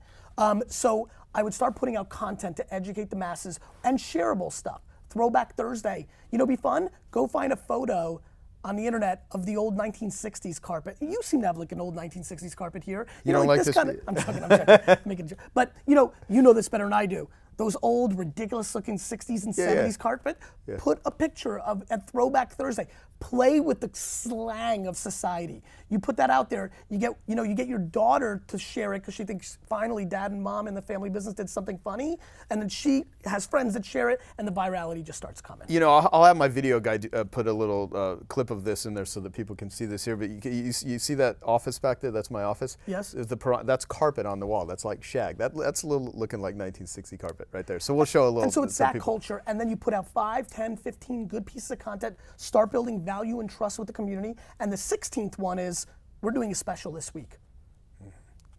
So I would start putting out content to educate the masses and shareable stuff. Throwback Thursday. You know, be fun? Go find a photo on the internet of the old 1960s carpet. You seem to have like an old 1960s carpet here. You don't like this? I'm joking, making a joke. But you know this better than I do. Those old, ridiculous-looking 60s and 70s carpet. Put a picture of at Throwback Thursday. Play with the slang of society. You put that out there. You get your daughter to share it because she thinks finally dad and mom in the family business did something funny, and then she has friends that share it, and the virality just starts coming. You know, I'll have my video guy put a little clip of this in there so that people can see this here. But you see that office back there? That's my office. Yes. That's carpet on the wall. That's like shag. That's a little looking like 1960 carpet right there. So we'll show a little. And so it's that culture, and then you put out 5, 10, 15 good pieces of content, start building value and trust with the community. And the 16th one is, we're doing a special this week,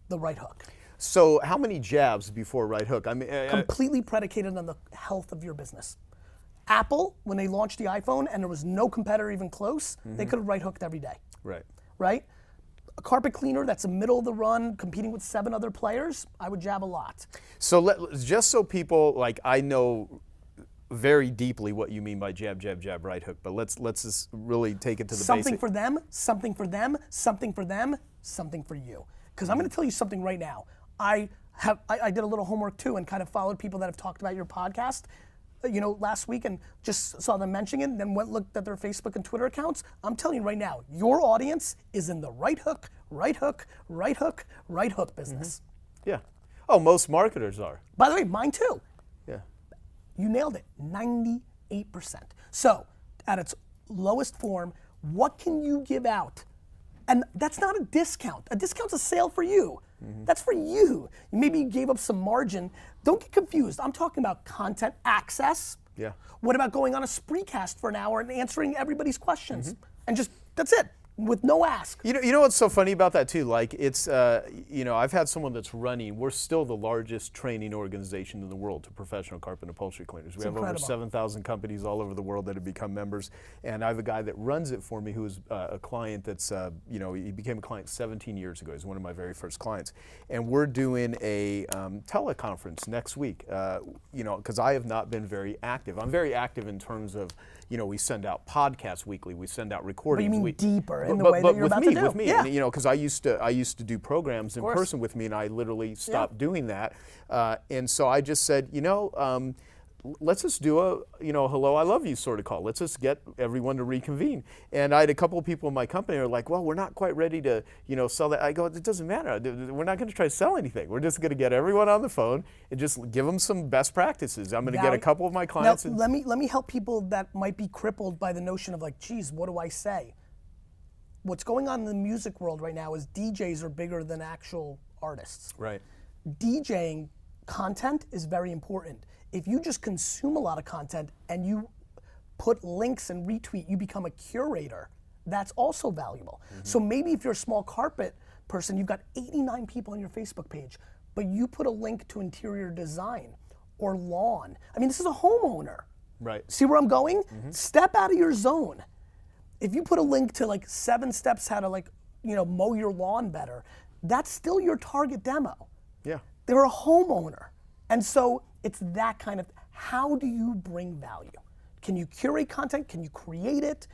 the right hook. So how many jabs before right hook? I mean, completely predicated on the health of your business. Apple, when they launched the iPhone and there was no competitor even close, they could have right hooked every day. Right. Right? A carpet cleaner that's a middle of the run, competing with 7 other players, I would jab a lot. So just so people, like, I know very deeply what you mean by jab, jab, jab, right hook, but let's just really take it to the something basic. For them, something for them, something for them, something for you. Because I'm going to tell you something right now. I did a little homework too and kind of followed people that have talked about your podcast, you know, last week, and just saw them mentioning it, and then looked at their Facebook and Twitter accounts. I'm telling you right now, your audience is in the right hook, right hook, right hook, right hook business. Yeah. Oh, most marketers are. By the way, mine too. Yeah. You nailed it, 98%. So, at its lowest form, what can you give out? And that's not a discount. A discount's a sale for you. That's for you. Maybe you gave up some margin. Don't get confused. I'm talking about content access. Yeah. What about going on a Spreecast for an hour and answering everybody's questions? And just, that's it. With no ask. You know what's so funny about that too? Like it's, you know, I've had someone that's running. We're still the largest training organization in the world to professional carpet and upholstery cleaners. We have over 7,000 companies all over the world that have become members, and I have a guy that runs it for me who is a client that's, you know, he became a client 17 years ago. He's one of my very first clients, and we're doing a teleconference next week. You know, because I have not been very active. I'm very active in terms of, you know, we send out podcasts weekly, we send out recordings. But you mean deeper in the way that you're about to do. With me, yeah. and, you know, because I used to do programs in person with me, and I literally stopped doing that. And so I just said, you know, let's just do a, you know, hello, I love you sort of call. Let's just get everyone to reconvene. And I had a couple of people in my company who are like, well, we're not quite ready to, you know, sell that. I go, it doesn't matter. We're not going to try to sell anything. We're just going to get everyone on the phone and just give them some best practices. I'm going to get a couple of my clients. Now, let me help people that might be crippled by the notion of like, geez, what do I say? What's going on in the music world right now is DJs are bigger than actual artists. Right. DJing content is very important. If you just consume a lot of content and you put links and retweet, you become a curator. That's also valuable. So maybe if you're a small carpet person, you've got 89 people on your Facebook page, but you put a link to interior design or lawn. I mean, this is a homeowner. Right. See where I'm going? Step out of your zone. If you put a link to like 7 steps how to like, mow your lawn better, that's still your target demo. Yeah. They're a homeowner. And so it's that kind of, how do you bring value? Can you curate content? Can you create it?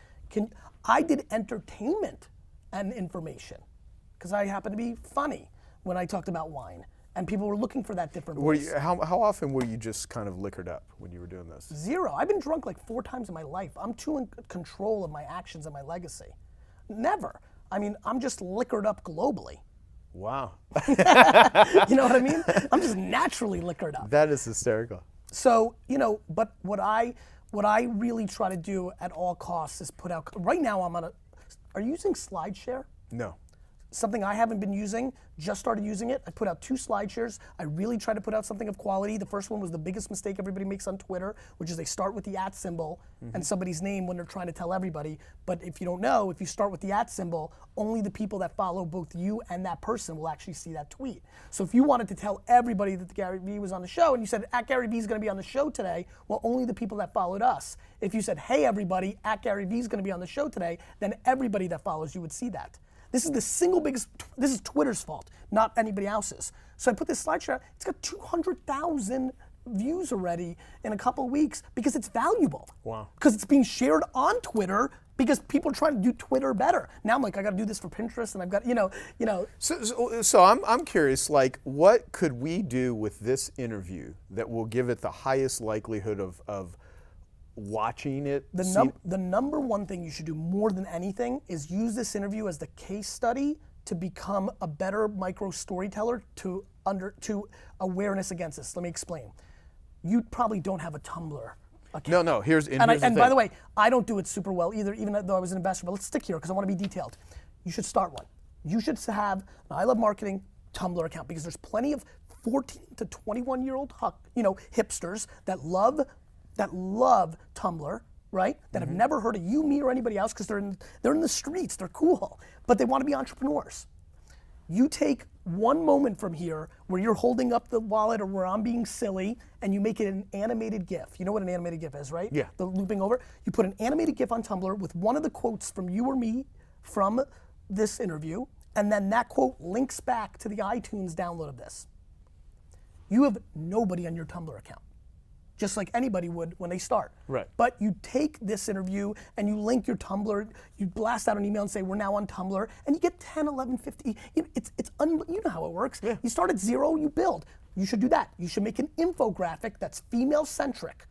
I did entertainment and information because I happen to be funny when I talked about wine. And people were looking for that different voice. How often were you just kind of liquored up when you were doing this? 0. I've been drunk like 4 times in my life. I'm too in control of my actions and my legacy. Never. I mean, I'm just liquored up globally. Wow. You know what I mean? I'm just naturally liquored up. That is hysterical. So, but what I really try to do at all costs is put out, right now are you using SlideShare? No. Something I haven't been using, just started using it. I put out 2 SlideShares. I really try to put out something of quality. The first one was the biggest mistake everybody makes on Twitter, which is they start with the @ symbol and somebody's name when they're trying to tell everybody. But if you don't know, if you start with the @ symbol, only the people that follow both you and that person will actually see that tweet. So if you wanted to tell everybody that Gary Vee was on the show and you said, @Gary Vee is going to be on the show today, well, only the people that followed us. If you said, hey everybody, @Gary Vee is going to be on the show today, then everybody that follows you would see that. This is the single biggest, this is Twitter's fault, not anybody else's. So I put this SlideShare, it's got 200,000 views already in a couple of weeks because it's valuable. Wow. Because it's being shared on Twitter because people are trying to do Twitter better. Now I'm like, I gotta do this for Pinterest and I've got, So I'm curious, like, what could we do with this interview that will give it the highest likelihood of watching it? The number one thing you should do more than anything is use this interview as the case study to become a better micro storyteller to awareness against this. Let me explain. You probably don't have a Tumblr account. No. Here's the and thing. by the way, I don't do it super well either, even though I was an investor. But let's stick here because I want to be detailed. You should start one. You should have an I Love Marketing Tumblr account because there's plenty of 14 to 21-year-old hipsters that love Tumblr, right? That have never heard of you, me, or anybody else because they're in the streets, they're cool, but they want to be entrepreneurs. You take one moment from here where you're holding up the wallet or where I'm being silly and you make it an animated GIF. You know what an animated GIF is, right? Yeah. The looping over. You put an animated GIF on Tumblr with one of the quotes from you or me from this interview, and then that quote links back to the iTunes download of this. You have nobody on your Tumblr account. Just like anybody would when they start. Right. But you take this interview and you link your Tumblr, you blast out an email and say, we're now on Tumblr, and you get 10, 11, 50, you know how it works. Yeah. You start at 0, you build. You should do that. You should make an infographic that's female-centric.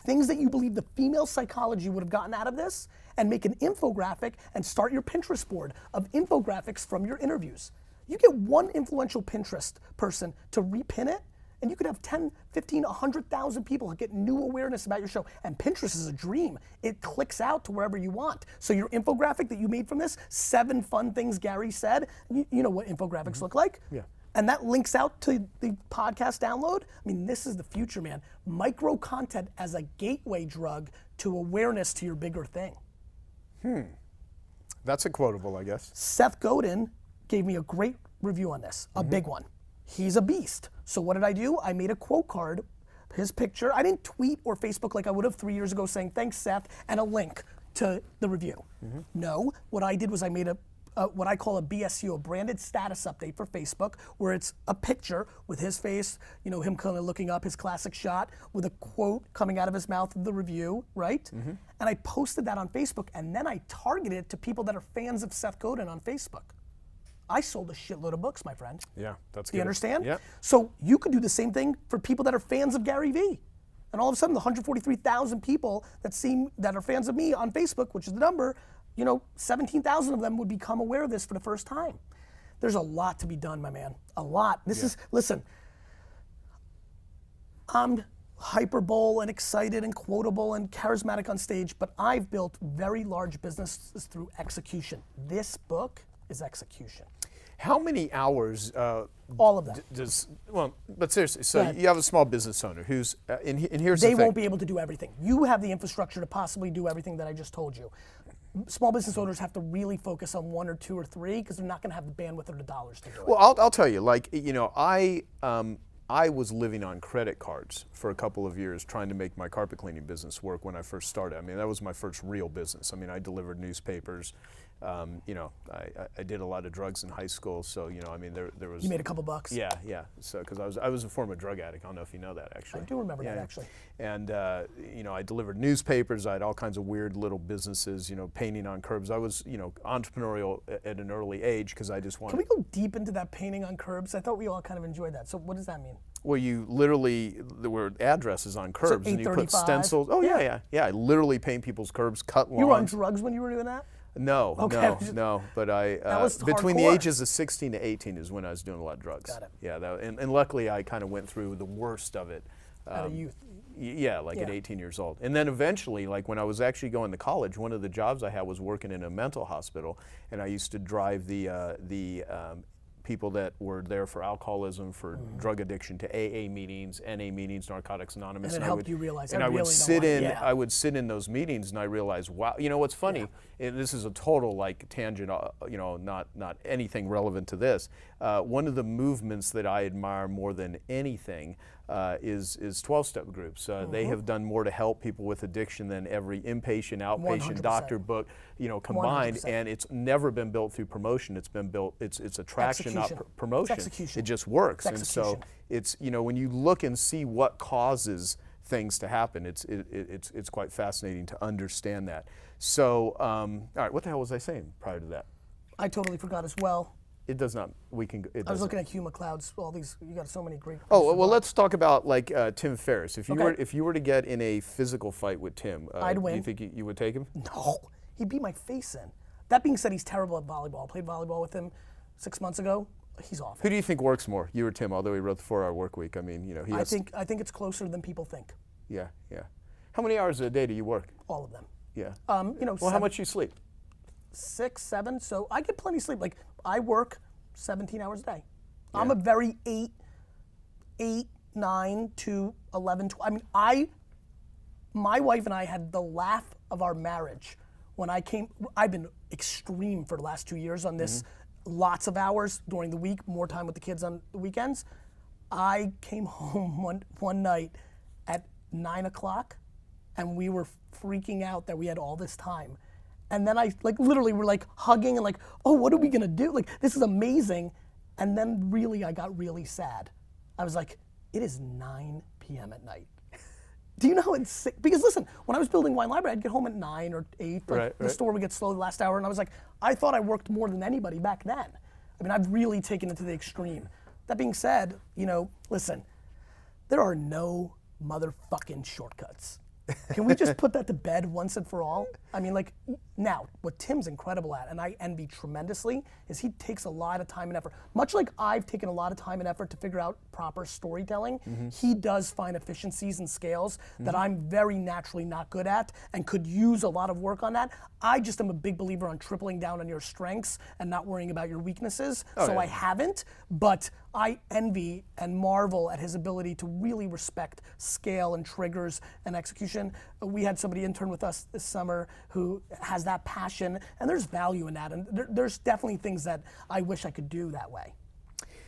Things that you believe the female psychology would have gotten out of this, and make an infographic and start your Pinterest board of infographics from your interviews. You get one influential Pinterest person to repin it, and you could have 10, 15, 100,000 people get new awareness about your show. And Pinterest is a dream. It clicks out to wherever you want. So your infographic that you made from this, 7 fun things Gary said, you know what infographics look like? Yeah. And that links out to the podcast download. I mean, this is the future, man. Micro content as a gateway drug to awareness to your bigger thing. That's a quotable, I guess. Seth Godin gave me a great review on this, a big one. He's a beast. So what did I do? I made a quote card, his picture. I didn't tweet or Facebook like I would have 3 years ago saying, thanks, Seth, and a link to the review. No, what I did was I made what I call a BSU, a branded status update for Facebook, where it's a picture with his face, him kind of looking up, his classic shot, with a quote coming out of his mouth of the review, right? And I posted that on Facebook, and then I targeted it to people that are fans of Seth Godin on Facebook. I sold a shitload of books, my friend. Yeah, that's good. Do you understand? Yeah. So you could do the same thing for people that are fans of Gary Vee. And all of a sudden, the 143,000 people that are fans of me on Facebook, which is the number, 17,000 of them would become aware of this for the first time. There's a lot to be done, my man. A lot. Listen, I'm hyperbole and excited and quotable and charismatic on stage, but I've built very large businesses through execution. This book is execution. How many hours All of them. but seriously, so you have a small business owner who's, and here's the They thing. won't be able to do everything. You have the infrastructure to possibly do everything that I just told you. Small business owners have to really focus on 1 or 2 or 3 because they're not going to have the bandwidth or the dollars to do it. Well, I'll tell you, like, you know, I was living on credit cards for a couple of years trying to make my carpet cleaning business work when I first started. I mean, that was my first real business. I mean, I delivered newspapers. You know, I did a lot of drugs in high school, so, you know, I mean, there was... You made a couple bucks. Yeah, yeah. So, because I was a former drug addict. I don't know if you know that, actually. I do remember that, actually. And, you know, I delivered newspapers. I had all kinds of weird little businesses, you know, painting on curbs. I was, you know, entrepreneurial at an early age because I just wanted... Can we go deep into that painting on curbs? I thought we all kind of enjoyed that. So what does that mean? Well, you literally, there were addresses on curbs and you put 835? stencils. Oh, yeah. I literally paint people's curbs, cut lawns. You were on drugs when you were doing that? No, Okay. no. But I, was between the hardcore. ages of 16 to 18 is when I was doing a lot of drugs. Got it. Yeah, and luckily I kind of went through the worst of it. Out of youth. Yeah, like at 18 years old. And then eventually, like when I was actually going to college, one of the jobs I had was working in a mental hospital, and I used to drive the people that were there for alcoholism, for drug addiction, to AA meetings, NA meetings, Narcotics Anonymous. And it helped you realize, and I I would really sit don't in, want- yeah. I would sit in those meetings, and I realized, wow, you know what's funny? And this is a total like tangent, you know, not anything relevant to this. One of the movements that I admire more than anything is 12-step groups. They have done more to help people with addiction than every inpatient, outpatient, 100%. doctor book, you know, combined. 100%. And it's never been built through promotion. It's been built. It's attraction, not Execution. promotion. It's execution. It just works. It's And so execution. it's, you know, when you look and see what causes things to happen, it's quite fascinating to understand that. So, all right, what the hell was I saying prior to that? I totally forgot as well. It does not. We can. It I was doesn't. looking at Hugh McLeod's, all these, you got so many great. Oh well, let's talk about like Tim Ferriss. If you Okay. were to get in a physical fight with Tim, I'd Do win. you think you would take him? No, he beat my face in. That being said, he's terrible at volleyball. I played volleyball with him 6 months ago. He's awful. Who do you think works more, you or Tim? Although he wrote the 4-Hour Work Week, I mean, you know, he I has. think it's closer than people think. Yeah. How many hours a day do you work? All of them. Yeah. You know, Well, how much you sleep? 6, 7. So I get plenty of sleep. Like I work 17 hours a day. I'm a very 8, 9 to 11, 12. I mean, my wife and I had the laugh of our marriage when I came. I've been extreme for the last 2 years on this. Lots of hours during the week, more time with the kids on the weekends. I came home one night at 9 o'clock, and we were freaking out that we had all this time. And then I literally were like hugging and like, oh, what are we gonna do? Like, this is amazing. And then really, I got really sad. I was like, it is 9 p.m. at night. Do you know how it's sick? Because listen, when I was building Wine Library, I'd get home at 9 or 8. The store would get slow the last hour, and I was like, I thought I worked more than anybody back then. I mean, I've really taken it to the extreme. That being said, you know, listen, there are no motherfucking shortcuts. Can we just put that to bed once and for all? I mean, like, now, what Tim's incredible at, and I envy tremendously, is he takes a lot of time and effort. Much like I've taken a lot of time and effort to figure out proper storytelling, he does find efficiencies and scales that I'm very naturally not good at and could use a lot of work on that. I just am a big believer on tripling down on your strengths and not worrying about your weaknesses. I haven't, but I envy and marvel at his ability to really respect scale and triggers and execution. We had somebody intern with us this summer who has that passion, and there's value in that. And there's definitely things that I wish I could do that way.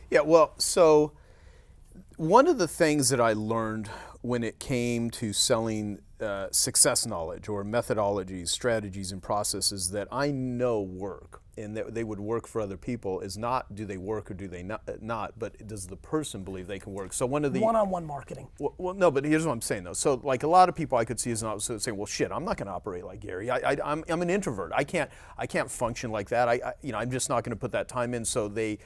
Yeah, well, so one of the things that I learned when it came to selling success knowledge or methodologies, strategies, and processes that I know work and that they would work for other people is not do they work or do they not, but does the person believe they can work? So one of the one-on-one marketing. Well, no, but here's what I'm saying though. So like a lot of people I could see as not saying, well, shit, I'm not going to operate like Gary. I'm an introvert. I can't function like that. I'm just not going to put that time in. So they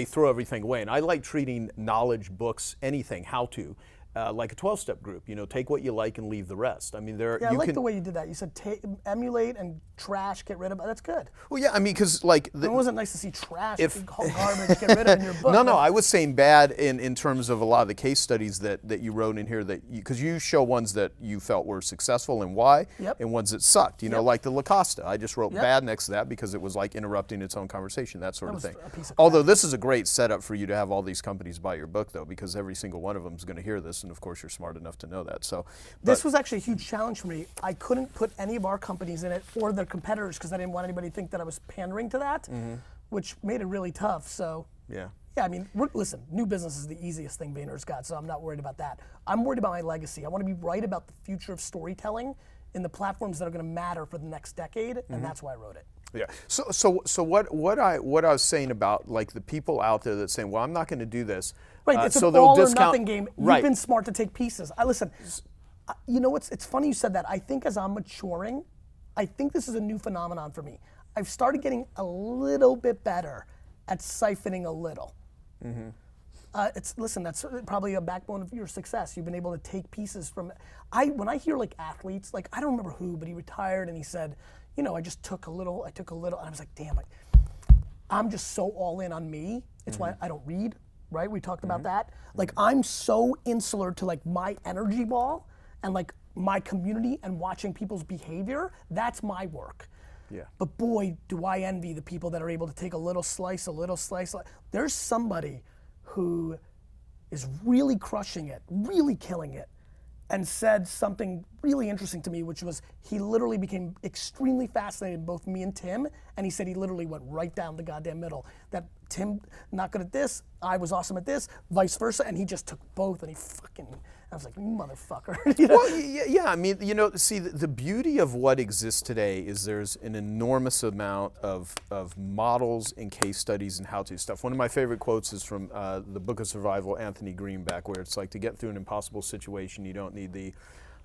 throw everything away. And I like treating knowledge, books, anything, how to, like a 12-step group. Take what you like and leave the rest. I mean, Yeah, I like the way you did that. You said emulate and trash, get rid of. That's good. Well, yeah, I mean, because like It wasn't nice to see trash, garbage, get rid of in your book. No, I was saying bad in terms of a lot of the case studies that you wrote in here, because you show ones that you felt were successful and why, and ones that sucked. Like the La Costa. I just wrote bad next to that because it was like interrupting its own conversation, that sort of thing. A piece of Although this is a great setup for you to have all these companies buy your book, though, because every single one of them is going to hear this, and of course you're smart enough to know that. So this was actually a huge challenge for me. I couldn't put any of our companies in it or their competitors because I didn't want anybody to think that I was pandering to that, which made it really tough. So yeah, I mean, listen, new business is the easiest thing Vayner's got, so I'm not worried about that. I'm worried about my legacy. I want to be right about the future of storytelling in the platforms that are going to matter for the next decade, and that's why I wrote it. Yeah. So what I was saying about like the people out there that saying, well, I'm not going to do this. Right. It's so an they'll all or discount, nothing game. Right. You've been smart to take pieces. Listen. You know what's? It's funny you said that. I think as I'm maturing, I think this is a new phenomenon for me. I've started getting a little bit better at siphoning a little. Listen, that's probably a backbone of your success. You've been able to take pieces from. When I hear like athletes, like I don't remember who, but he retired and he said, I just took a little, and I was like, damn, I'm just so all in on me. It's why I don't read, right? We talked about that. Like I'm so insular to like my energy ball and like my community and watching people's behavior. That's my work. Yeah. But boy, do I envy the people that are able to take a little slice. There's somebody who is really crushing it, really killing it, and said something really interesting to me, which was he literally became extremely fascinated in both me and Tim, and he said he literally went right down the goddamn middle. That Tim, not good at this, I was awesome at this, vice versa, and he just took both, and he fucking, I was like, motherfucker. Well, yeah, I mean, see, the beauty of what exists today is there's an enormous amount of models and case studies and how-to stuff. One of my favorite quotes is from the Book of Survival, Anthony Greenback, where it's like, to get through an impossible situation, you don't need the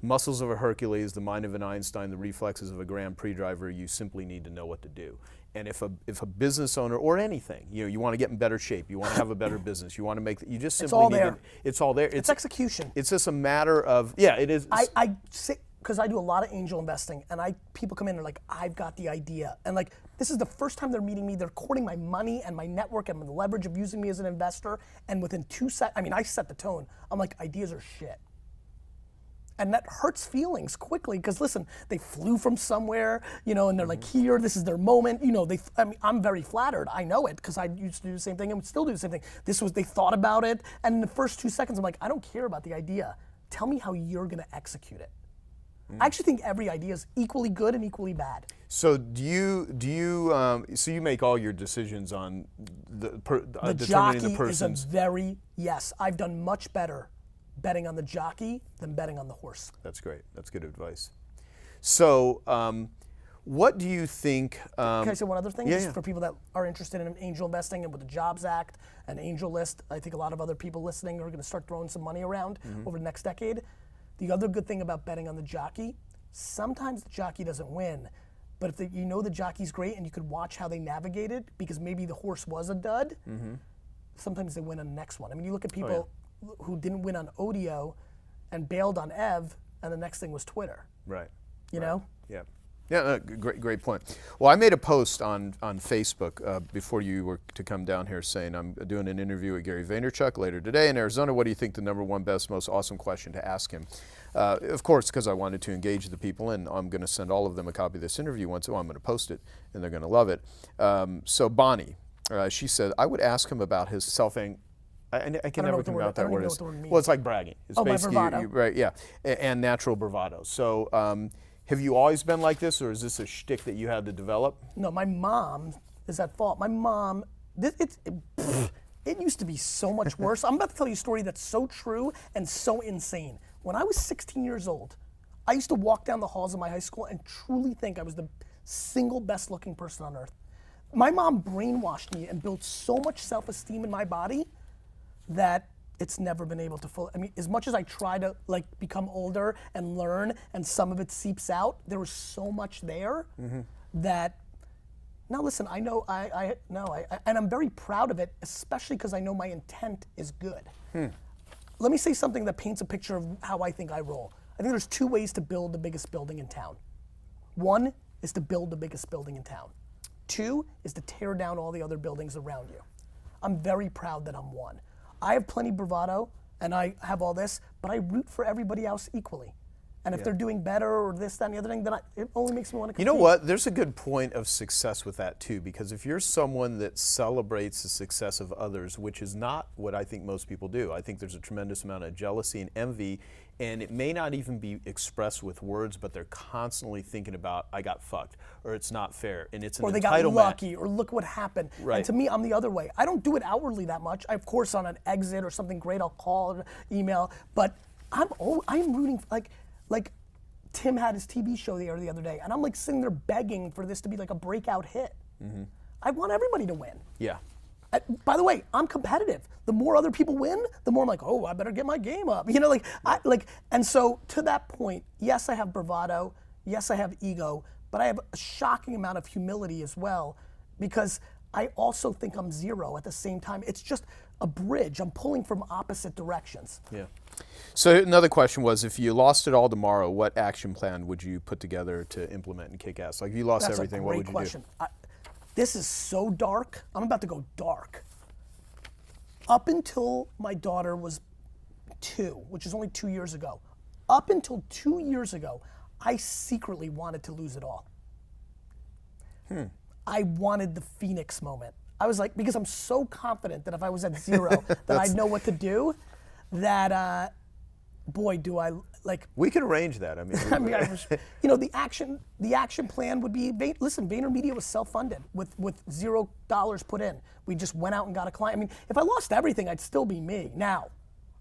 muscles of a Hercules, the mind of an Einstein, the reflexes of a Grand Prix driver. You simply need to know what to do. And if a business owner or anything, you want to get in better shape, you want to have a better business, you want to make, you just simply need to, it's all there. It's execution. It's just a matter of, yeah, it is. I say, because I do a lot of angel investing, and people come in and they're like, I've got the idea. And like, this is the first time they're meeting me, they're courting my money and my network and the leverage of using me as an investor. And within 2 seconds, I mean, I set the tone. I'm like, ideas are shit. And that hurts feelings quickly, because listen, they flew from somewhere, and they're like, here, this is their moment. I'm very flattered. I know it, because I used to do the same thing and would still do the same thing. They thought about it, and in the first 2 seconds, I'm like, I don't care about the idea. Tell me how you're gonna execute it. I actually think every idea is equally good and equally bad. So so you make all your decisions on the determining the jockey person's. is yes, I've done much better betting on the jockey than betting on the horse. That's great. That's good advice. So, what do you think? Can I say one other thing? Yeah, Just yeah. for people that are interested in angel investing and with the Jobs Act and Angel List, I think a lot of other people listening are going to start throwing some money around over the next decade. The other good thing about betting on the jockey, sometimes the jockey doesn't win, but if the jockey's great and you could watch how they navigated, because maybe the horse was a dud, sometimes they win on the next one. I mean, you look at people who didn't win on Odeo and bailed on Ev, and the next thing was Twitter. Right. You know? Yeah. Yeah, great point. Well, I made a post on Facebook before you were to come down here saying I'm doing an interview with Gary Vaynerchuk later today in Arizona. What do you think the #1 best, most awesome question to ask him? Of course, because I wanted to engage the people, and I'm going to send all of them a copy of this interview once. I'm going to post it, and they're going to love it. So Bonnie, she said, I would ask him about his I can never come out that word. Well, it's like bragging. It's basically my bravado. right, yeah, and natural bravado. So. Have you always been like this, or is this a shtick that you had to develop? No, my mom is at fault. My mom, it used to be so much worse. I'm about to tell you a story that's so true and so insane. When I was 16 years old, I used to walk down the halls of my high school and truly think I was the single best looking person on earth. My mom brainwashed me and built so much self-esteem in my body that it's never been able to I mean, as much as I try to like become older and learn, and some of it seeps out, there was so much there that, now listen, I know, and I'm very proud of it, especially because I know my intent is good. let me say something that paints a picture of how I think I roll. I think there's 2 ways to build the biggest building in town. 1 is to build the biggest building in town. 2 is to tear down all the other buildings around you. I'm very proud that I'm 1. I have plenty bravado and I have all this, but I root for everybody else equally. And if they're doing better or this, that, and the other thing, then it only makes me want to compete. You know what? There's a good point of success with that too, because if you're someone that celebrates the success of others, which is not what I think most people do, I think there's a tremendous amount of jealousy and envy, and it may not even be expressed with words, but they're constantly thinking about, I got fucked, or it's not fair, and it's an entitlement. Or they got lucky, or look what happened. Right. And to me, I'm the other way. I don't do it outwardly that much. Of course, on an exit or something great, I'll call or email, but I'm rooting, like Tim had his TV show the other day, and I'm like sitting there begging for this to be like a breakout hit. I want everybody to win. Yeah. By the way, I'm competitive. The more other people win, the more I'm like, oh, I better get my game up. And so to that point, yes, I have bravado, yes, I have ego, but I have a shocking amount of humility as well, because I also think I'm 0 at the same time. It's just a bridge. I'm pulling from opposite directions. Yeah. So another question was, if you lost it all tomorrow, what action plan would you put together to implement and kick ass? Like if you lost everything, what would you question. do? This is so dark. I'm about to go dark. Up until my daughter was 2, which is only 2 years ago, up until 2 years ago, I secretly wanted to lose it all. I wanted the Phoenix moment. I was like, because I'm so confident that if I was at 0, that I'd know what to do, that, boy, do I, like. We could arrange that. I mean, the action plan would be, listen, VaynerMedia was self-funded with $0 put in. We just went out and got a client. I mean, if I lost everything, I'd still be me. Now,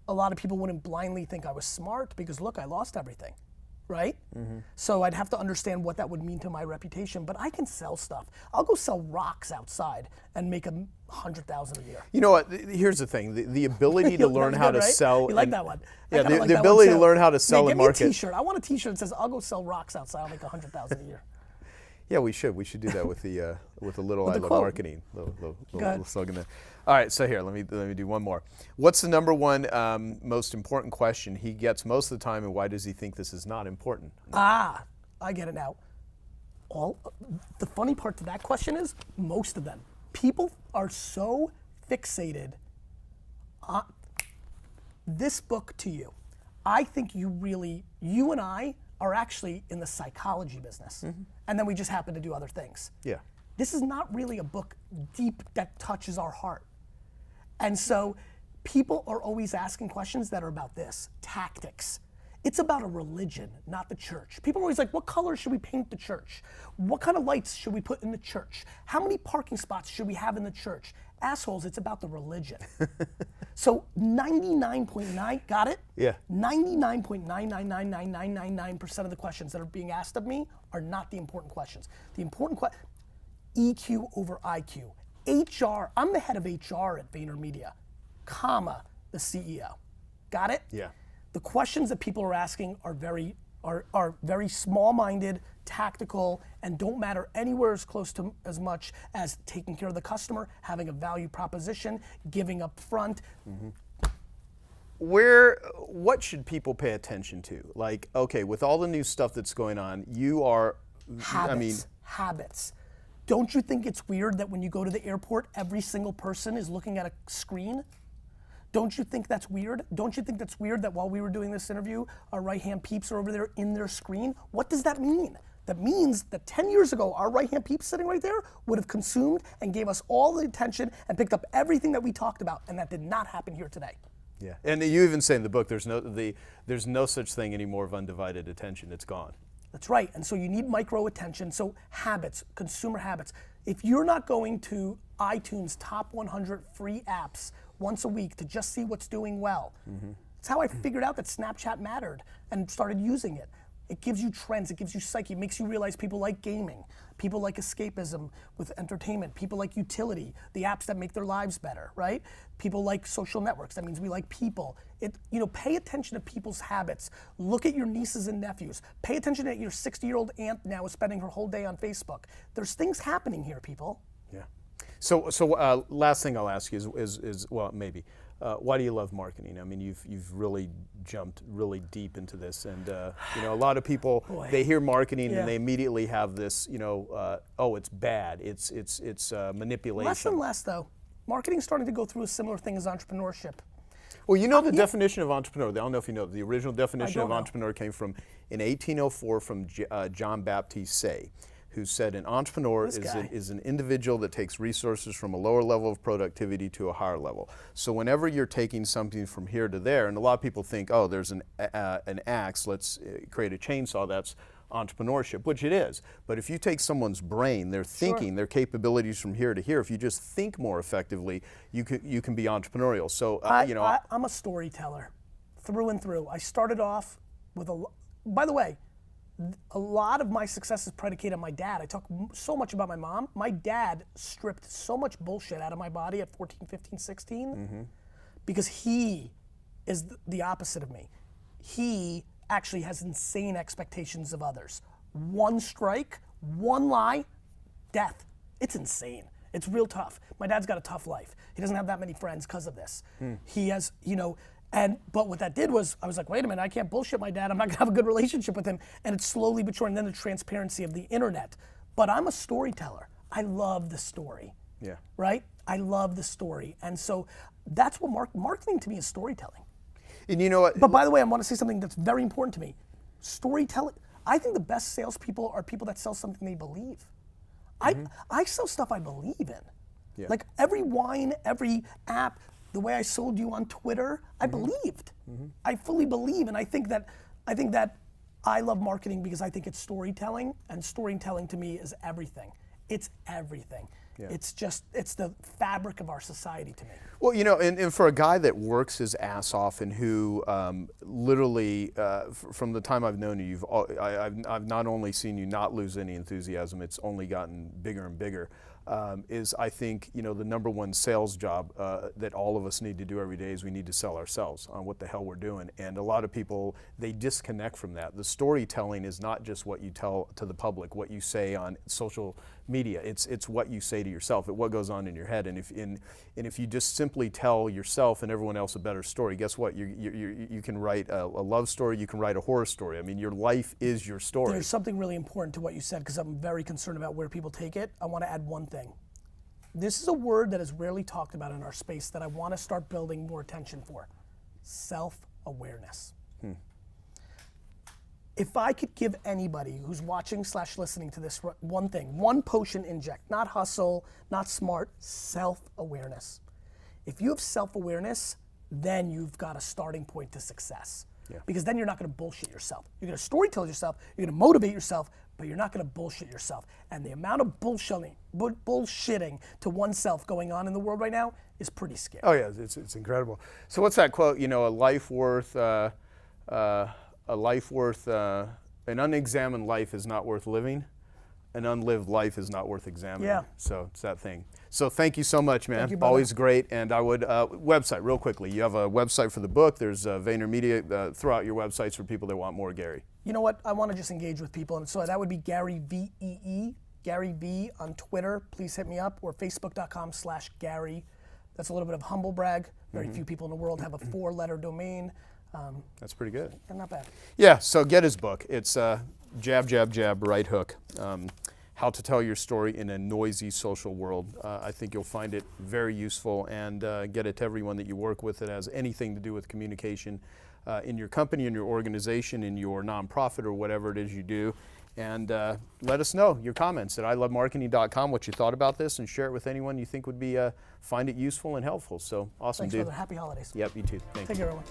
a lot of people wouldn't blindly think I was smart because look, I lost everything, right? So I'd have to understand what that would mean to my reputation, but I can sell stuff. I'll go sell rocks outside and make $100,000 a year. You know what? Here's the thing: the ability to learn how to sell. You like that one? Yeah, the ability to learn how to sell and market. Give me a T-shirt. I want a T-shirt that says "I'll go sell rocks outside. I'll make $100,000 a year." Yeah, we should. We should do that with the little I love quote. marketing. Little slogan there. All right, so here, let me do one more. What's the number one most important question he gets most of the time, and why does he think this is not important? I get it now. The funny part to that question is most of them. People are so fixated on this book to you. I think you and I are actually in the psychology business. And then we just happen to do other things. Yeah. This is not really a book deep that touches our heart. And so people are always asking questions that are about this, tactics. It's about a religion, not the church. People are always like, what color should we paint the church? What kind of lights should we put in the church? How many parking spots should we have in the church? Assholes, it's about the religion. So 99.9, got it? Yeah. 99.9999999% of the questions that are being asked of me are not the important questions. The important EQ over IQ. HR, I'm the head of HR at VaynerMedia, comma, the CEO. Got it? Yeah. The questions that people are asking are very small-minded, tactical, and don't matter anywhere as close to as much as taking care of the customer, having a value proposition, giving up front. What should people pay attention to? Like, okay, with all the new stuff that's going on, you are, Habits. Don't you think it's weird that when you go to the airport, every single person is looking at a screen? Don't you think that's weird? Don't you think that's weird that while we were doing this interview, our right-hand peeps are over there in their screen? What does that mean? That means that 10 years ago, our right-hand peeps sitting right there would have consumed and gave us all the attention and picked up everything that we talked about, and that did not happen here today. Yeah, and you even say in the book, there's no such thing anymore of undivided attention. It's gone. That's right, and so you need micro attention. So habits, consumer habits. If you're not going to iTunes top 100 free apps once a week to just see what's doing well, that's how I figured out that Snapchat mattered and started using it. It gives you trends, it gives you psyche, it makes you realize people like gaming, people like escapism with entertainment, people like utility, the apps that make their lives better, right? People like social networks, that means we like people. Pay attention to people's habits. Look at your nieces and nephews. Pay attention that your 60-year-old aunt now is spending her whole day on Facebook. There's things happening here, people. Yeah. So last thing I'll ask you is well, maybe. why do you love marketing? I mean, you've really jumped really deep into this, and you know, a lot of people they hear marketing and they immediately have this, you know, oh, it's bad, it's manipulation. Less and less though. Marketing's starting to go through a similar thing as entrepreneurship. Well, you know the definition of entrepreneur. I don't know if you know. The original definition of entrepreneur came from in 1804 from John Baptiste Say, who said an entrepreneur is an individual that takes resources from a lower level of productivity to a higher level. So whenever you're taking something from here to there, and a lot of people think, oh, there's an axe, let's create a chainsaw, that's entrepreneurship, which it is. But if you take someone's brain, their thinking, their capabilities from here to here, if you just think more effectively, you can be entrepreneurial. So, you know. I'm a storyteller through and through. I started off with by the way, a lot of my success is predicated on my dad. I talk so much about my mom. My dad stripped so much bullshit out of my body at 14, 15, 16 because he is the opposite of me. He actually has insane expectations of others. One strike, one lie, death. It's insane. It's real tough. My dad's got a tough life. He doesn't have that many friends because of this. He has, you know, but what that did was, I was like, wait a minute, I can't bullshit my dad. I'm not gonna have a good relationship with him. And it's slowly but surely, and then the transparency of the internet. But I'm a storyteller. I love the story. Yeah. Right? I love the story. And so that's what marketing to me is storytelling. And you know what? But by the way, I want to say something that's very important to me. Storytelling, I think the best salespeople are people that sell something they believe. I sell stuff I believe in. Yeah. Like every wine, every app, the way I sold you on Twitter, I believed. I fully believe, and I think that I love marketing because I think it's storytelling, and storytelling to me is everything. It's everything. Yeah. It's the fabric of our society to me. Well, you know, and for a guy that works his ass off and who literally, from the time I've known you, I've not only seen you not lose any enthusiasm, it's only gotten bigger and bigger. Is I think, you know, the number one sales job that all of us need to do every day is we need to sell ourselves on what the hell we're doing. And a lot of people, they disconnect from that. The storytelling is not just what you tell to the public, what you say on social media. It's what you say to yourself, what goes on in your head. And if you just simply tell yourself and everyone else a better story, guess what? You can write a love story, you can write a horror story. I mean, your life is your story. There's something really important to what you said, because I'm very concerned about where people take it. I want to add one thing. This is a word that is rarely talked about in our space that I want to start building more attention for. Self-awareness. If I could give anybody who's watching / listening to this one thing, one potion inject, not hustle, not smart, self-awareness. If you have self-awareness, then you've got a starting point to success. Yeah. Because then you're not going to bullshit yourself. You're going to storytell yourself, you're going to motivate yourself, but you're not going to bullshit yourself. And the amount of bullshitting to oneself going on in the world right now is pretty scary. Oh yeah, it's incredible. So what's that quote? You know, an unexamined life is not worth living. An unlived life is not worth examining. Yeah. So it's that thing. So thank you so much, man. Thank you, brother. Always great. And I would, website, real quickly. You have a website for the book. There's VaynerMedia. Throw out your websites for people that want more Gary. You know what? I want to just engage with people. And so that would be Gary VEE, Gary V on Twitter. Please hit me up. Or Facebook.com/Gary. That's a little bit of humble brag. Very few people in the world have a 4-letter domain. That's pretty good. Not bad. Yeah, so get his book. It's Jab, Jab, Jab, Right Hook. How to tell your story in a noisy social world. I think you'll find it very useful, and get it to everyone that you work with that has anything to do with communication in your company, in your organization, in your nonprofit, or whatever it is you do. And let us know your comments at ilovemarketing.com, what you thought about this, and share it with anyone you think would be find it useful and helpful. So awesome, Thanks, dude. brother. Happy holidays. Yep, you too. Thank you. Take care, everyone.